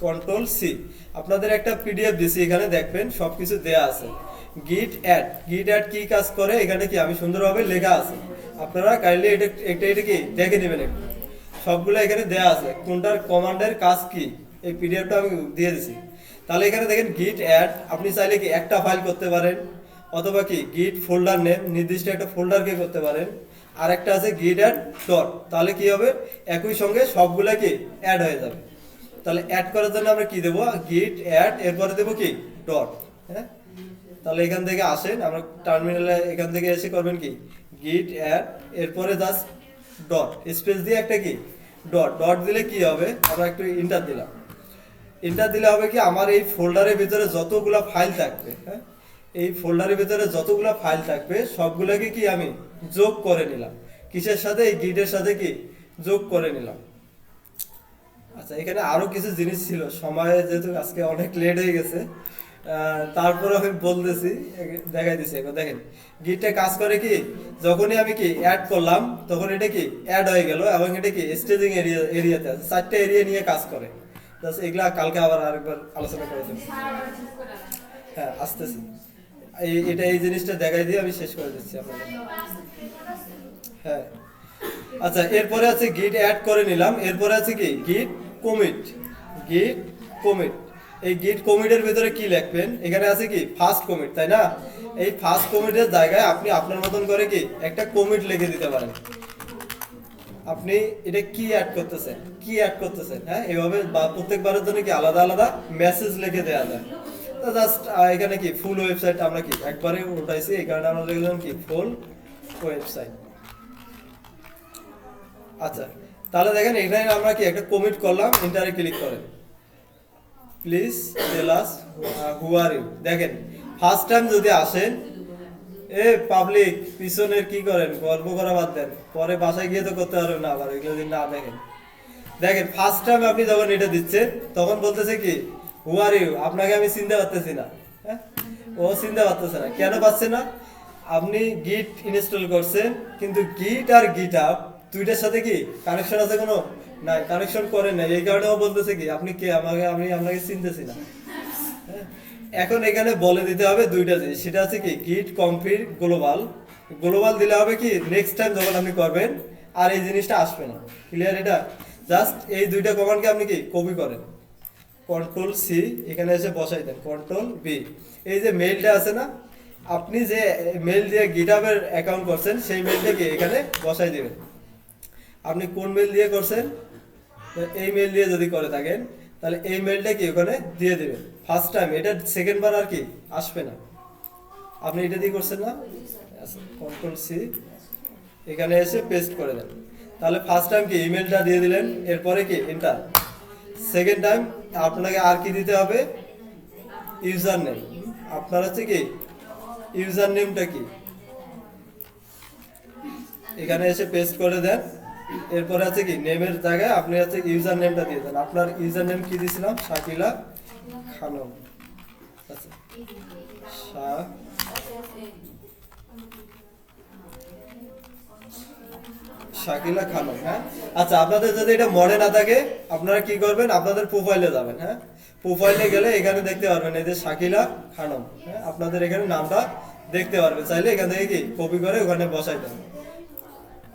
কন্ট্রোল সি। আপনাদের একটা পিডিএফ দিছি, এখানে দেখবেন সবকিছু দেয়া আছে। গিট অ্যাড কি কাজ করে এখানে কি আমি সুন্দরভাবে লেখা আছে, আপনারা কাইন্ডলি এটা কি দেখে নেবেন একটু। সবগুলো এখানে দেয়া আছে, কোনটার কমান্ডের কাজ কি, এই পিডিএফটা আমি দিয়ে দিছি। তাহলে এখানে দেখেন গিট অ্যাড, আপনি চাইলে কি একটা ফাইল করতে পারেন, অথবা কি গিট ফোল্ডার নেম, নির্দিষ্ট একটা ফোল্ডারকে করতে পারেন। আর একটা আছে গিট অ্যাড ডট, তাহলে কি হবে একই সঙ্গে সবগুলা কি অ্যাড হয়ে যাবে। তাহলে অ্যাড করার জন্য আমরা কি দেবো? গিট অ্যাড, এরপরে দেবো কি ডট। হ্যাঁ, তাহলে এখান থেকে আসেন, আমরা টার্মিনালে এখান থেকে এসে করবেন কি গিট অ্যাড, এরপরে জাস্ট ডট স্পেস দিয়ে একটা কি ডট দিলে কি হবে, আমরা একটু ইন্টার দিলাম। ইন্টার দিলে হবে কি আমার এই ফোল্ডারের ভিতরে যতগুলা ফাইল থাকবে, হ্যাঁ এই ফোল্ডারের ভিতরে যতগুলা ফাইল থাকবে সবগুলোকে কি আমি যোগ করে নিলাম। কিসের সাথে? এই গিটের সাথে কি যোগ করে নিলাম। আচ্ছা, এখানে আরো কিছু জিনিস ছিল, সময় যেহেতু আজকে অনেক লেট হয়ে গেছে, তারপরে আমি বলতেছি, দেখাই দিচ্ছি একবার দেখেন। গিটটা কাজ করে কি, যখনই আমি কি অ্যাড করলাম তখন এটা কি অ্যাড হয়ে গেল, এবং এটা কি স্টেজিং এরিয়াতে আছে, 4টা এরিয়া নিয়ে কাজ করে। জাস্ট এগুলা কালকে আবার আরেকবার আলোচনা করে দেবো। হ্যাঁ আসতেছি, এটা এই জিনিসটা দেখাই দিয়ে আমি শেষ করে দিচ্ছি আপনাদের। হ্যাঁ আচ্ছা, এরপরে আছে গিট অ্যাড করে নিলাম, এরপরে আছে কি গিট কমিট। গিট কমিট, এই গিট কমিটের ভিতরে কি লিখবেন, এখানে আছে কি ফার্স্ট কমিট, তাই না? এই ফার্স্ট কমিটের জায়গায় আপনি আপনার মতন করে কি একটা কমিট লিখে দিতে পারেন। আপনি এটা কি অ্যাড করতেছেন, হ্যাঁ এইভাবে প্রত্যেকবারের জন্য কি আলাদা আলাদা মেসেজ লিখে দেওয়া যায়। তো জাস্ট এখানে কি ফুল ওয়েবসাইট আমরা কি একবারে উঠাইছি, এই কারণে আমরা লিখলাম কি ফুল ওয়েবসাইট। আচ্ছা তাহলে দেখেন এখানে আমরা কি একটা কমিট করলাম, এন্টারে ক্লিক করেন। Please tell us who are you. দেখেন ফার্স্ট টাইম যদি আসেন, এ পাবলিক পিছনের কি করেন, গল্প করা বাদ দেন, পরে বাসায় গিয়ে তো করতে পারবেন না আবার, এগুলো যদি না দেখেন। দেখেন ফার্স্ট টাইম আপনি যখন এটা দিচ্ছেন তখন বলতেছে কি হু আর ইউ, আপনাকে আমি চিনতে পারতেছি না। হ্যাঁ, ও চিনতে পারতেছে না, কেন পাচ্ছে না? আপনি গিট ইনস্টল করছেন, কিন্তু গিট আর গিট আপ দুইটার সাথে কি কানেকশন আছে কোনো? নাই, কানেকশন করেন না, এই কারণে ও বলতেছে কি আপনি কে, আমি আপনাকে চিনতেছি না। হ্যাঁ, এখন এখানে বলে দিতে হবে দুইটা জিনিস, সেটা আছে কি গিট কনফিগ গ্লোবাল। গ্লোবাল দিলে হবে কি নেক্সট টাইম যখন আপনি করবেন আর এই জিনিসটা আসবে না। ক্লিয়ার? এটা জাস্ট এই দুইটা কমান্ডকে আপনি কি কপি করেন, কন্ট্রোল সি এখানে এসে বসাই দেন, কন্ট্রোল বি। এই যে মেইলটা আছে না, আপনি যে মেইল দিয়ে গিটহাবের অ্যাকাউন্ট করছেন সেই মেইলটাকে এখানে বসাই দিবেন। আপনি কোন মেইল দিয়ে করছেন, এই মেইল দিয়ে যদি করে থাকেন তাহলে এই মেইলটা কি ওখানে দিয়ে দিবেন ফার্স্ট টাইম, এটা সেকেন্ড বার আর কি আসবে না। আপনি এটা দিয়ে করছেন না, কন্ট্রোল সি এখানে এসে পেস্ট করে দেন। তাহলে ফার্স্ট টাইম কি ইমেলটা দিয়ে দিলেন, এরপরে কি এন্টার। সেকেন্ড টাইম আপনাকে আর কি দিতে হবে, ইউজার নেম। আপনার হচ্ছে কি ইউজার নেমটা কি এখানে এসে পেস্ট করে দেন। এরপরে আছে কি নেমের জায়গায় আপনি হচ্ছে ইউজার নেমটা দিয়ে দেন। আপনার ইউজার নেম কি দিয়েছিলাম, শাকিলা খানম। আচ্ছা শাকিলা খানম। হ্যাঁ আচ্ছা, আপনাদের যদি এটা মনে না থাকে আপনারা কি করবেন, আপনাদের প্রোফাইলে যাবেন। হ্যাঁ, প্রোফাইলে গেলে এখানে দেখতে পারবেন এই যে শাকিলা খানম। হ্যাঁ, আপনাদের এখানে নামটা দেখতে পারবেন, চাইলে এখান থেকে কি কপি করে ওখানে বসাই দেন।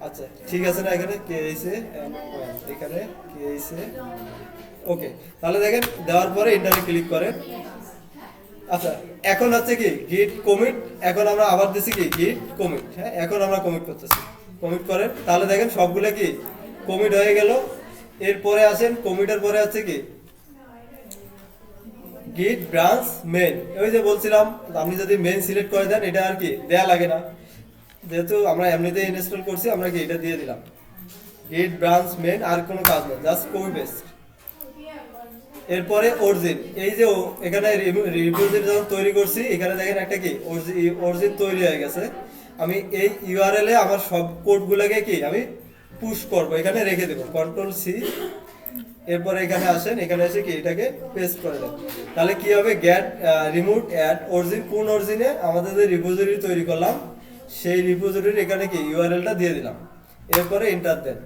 আচ্ছা ঠিক আছে না, এখানে কে এসে এখানে কে এসে ওকে। তাহলে দেখেন দেওয়ার পরে এন্টারে ক্লিক করেন। আচ্ছা এখন হচ্ছে কি গিট কমিট, এখন আমরা আবার দিছি কি গিট কমিট। হ্যাঁ, এখন আমরা কমিট করতেছি, কমিট করেন। তাহলে দেখেন সবগুলো কি কমিট হয়ে গেল। এরপরে আসেন কমিটের পরে আছে কি গিট ব্রাঞ্চ মেইন। ওই যে বলছিলাম আপনি যদি মেইন সিলেক্ট করে দেন এটা আর কি দেয়া লাগে না, যেহেতু আমরা এমনিতে ইনস্টল করছি আমরা কি এটা দিয়ে দিলাম গিট ব্রাঞ্চ মেইন, আর কোনো কাজ নেই, জাস্ট কপি পেস্ট। এরপরে অরিজিন, এই যে এখানে রিপোজিটরি যখন তৈরি করছি এখানে দেখেন একটা কি অরিজিন তৈরি হয়ে গেছে। আমি এই ইউআরএল এ আমার সব কোডগুলোকে কি আমি পুশ করব, এখানে রেখে দেব, কন্ট্রোল সি। এরপরে এখানে আসেন, এখানে এসে কি এটাকে পেস্ট করে দেন। তাহলে কি হবে, গেট রিমুভ অ্যাড অরিজিন, কোন অরিজিনে আমাদের যে রিপোজিটরি তৈরি করলাম সেই রিপোজিটরির এখানে কি ইউআরএলটা দিয়ে দিলাম। এরপরে এন্টার দেন।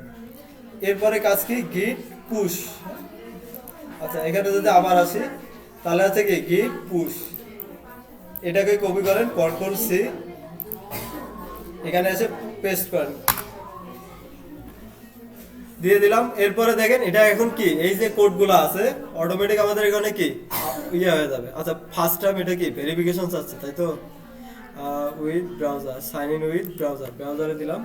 এরপরে কাজ কি গিট পুশ। আচ্ছা এখানে যদি আবার আসি তাহলে আছে কি গিট পুশ, এটাকে কপি করেন, কন্ট্রোল সি এখানে এসে পেস্ট করেন, দিয়ে দিলাম। এরপরে দেখেন এটা এখন কি এই যে কোডগুলো আছে অটোমেটিক আমাদের এখানে কি ইয়ে হয়ে যাবে। আচ্ছা ফার্স্ট টাইম এটা কি ভেরিফিকেশন চাচ্ছে, তাই তো? With browser, sign in with browser, ব্রাউজারে দিলাম।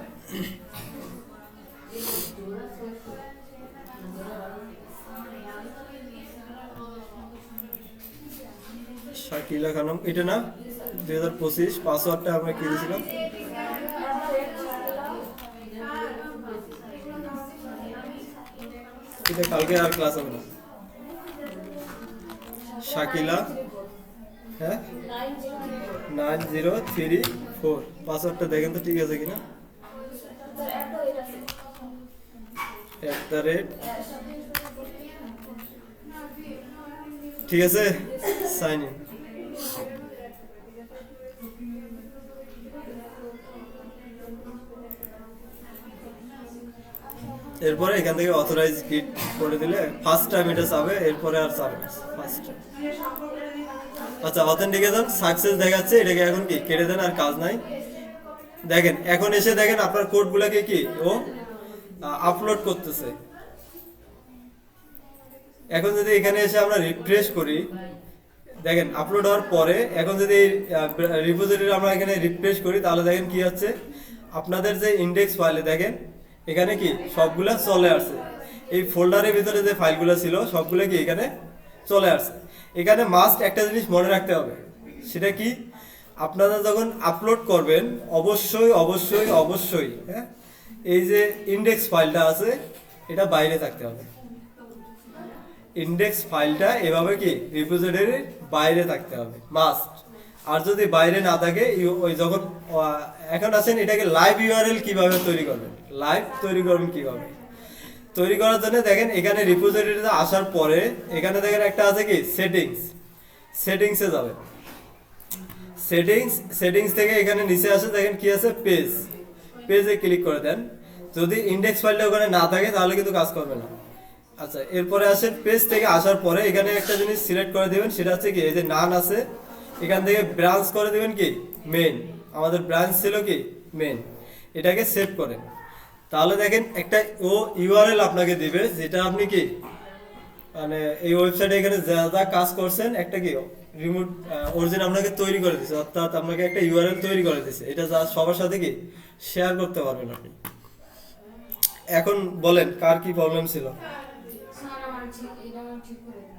শাকিলা খানম, এটা না 2025, পাসওয়ার্ডটা আমরা কি দিয়েছিলাম, এটা কালকে আর ক্লাস হবে না। শাকিলা, হ্যাঁ 9034, পাসওয়ার্ডটা দেখেন তো ঠিক আছে কিনা। ঠিক আছে, সাইন ইন। এরপরে এখান থেকে অথরাইজ গিট করে দিলে ফার্স্ট টাইম এটা চাবে, এরপরে আর চাবে না ফার্স্ট। আচ্ছা অথেন্টিকেশন সাকসেস দেখাচ্ছে, এটাকে এখন কি কেটে দেন, আর কাজ নাই। দেখেন এখন এসে দেখেন আপনার কোডগুলোকে কি ও আপলোড করতেছে। এখন যদি এখানে এসে আমরা রিফ্রেশ করি, দেখেন আপলোড হওয়ার পরে এখন যদি রিপোজিটরি আমরা এখানে রিফ্রেশ করি, তাহলে দেখেন কি হচ্ছে, আপনাদের যে ইন্ডেক্স ফাইলে দেখেন এখানে কি সবগুলা চলে আসছে। এই ফোল্ডারের ভিতরে যে ফাইলগুলো ছিল সবগুলো কি এখানে চলে আসছে। এখানে মাস্ট একটা জিনিস মনে রাখতে হবে, সেটা কি, আপনারা যখন আপলোড করবেন অবশ্যই অবশ্যই অবশ্যই হ্যাঁ এই যে ইন্ডেক্স ফাইলটা আছে এটা বাইরে থাকতে হবে। ইন্ডেক্স ফাইলটা এভাবে কি রিপোজিটরির বাইরে থাকতে হবে মাস্ট। আর যদি বাইরে না থাকে ওই যখন এখন আছেন এটাকে লাইভ ইউআরএল কিভাবে তৈরি করবেন, লাইভ তৈরি করবেন কিভাবে, তৈরি করার জন্য দেখেন এখানে রিপোজিটরিতে আসার পরে এখানে দেখেন একটা আছে কি সেটিংসে যাবেন। সেটিংস থেকে এখানে নিচে আসে দেখেন কি আছে পেজে ক্লিক করে দেন। যদি ইন্ডেক্স ফাইলটা ওখানে না থাকে তাহলে কিন্তু কাজ করবে না। আচ্ছা এরপরে আসেন পেজ থেকে আসার পরে এখানে একটা জিনিস সিলেক্ট করে দিবেন, সেটা হচ্ছে কি এই যে নান আছে এখান থেকে ব্রাঞ্চ করে দিবেন কি মেইন, আমাদের ব্রাঞ্চ ছিল কি মেইন, এটাকে সেভ করেন। তাহলে দেখেন একটা ও ইউআরএল আপনাকে দিবে যেটা আপনি কি মানে এই ওয়েবসাইটে এখানে যা যা কাজ করছেন একটা কি রিমোট অরিজিন আপনাকে তৈরি করে দিচ্ছে, অর্থাৎ আপনাকে একটা ইউআরএল তৈরি করে দিচ্ছে, এটা যা সবার সাথে কি শেয়ার করতে পারবেন আপনি। এখন বলেন কার কি প্রবলেম ছিল? স্যার আমার ঠিক এটা আমার ঠিক করে দিন।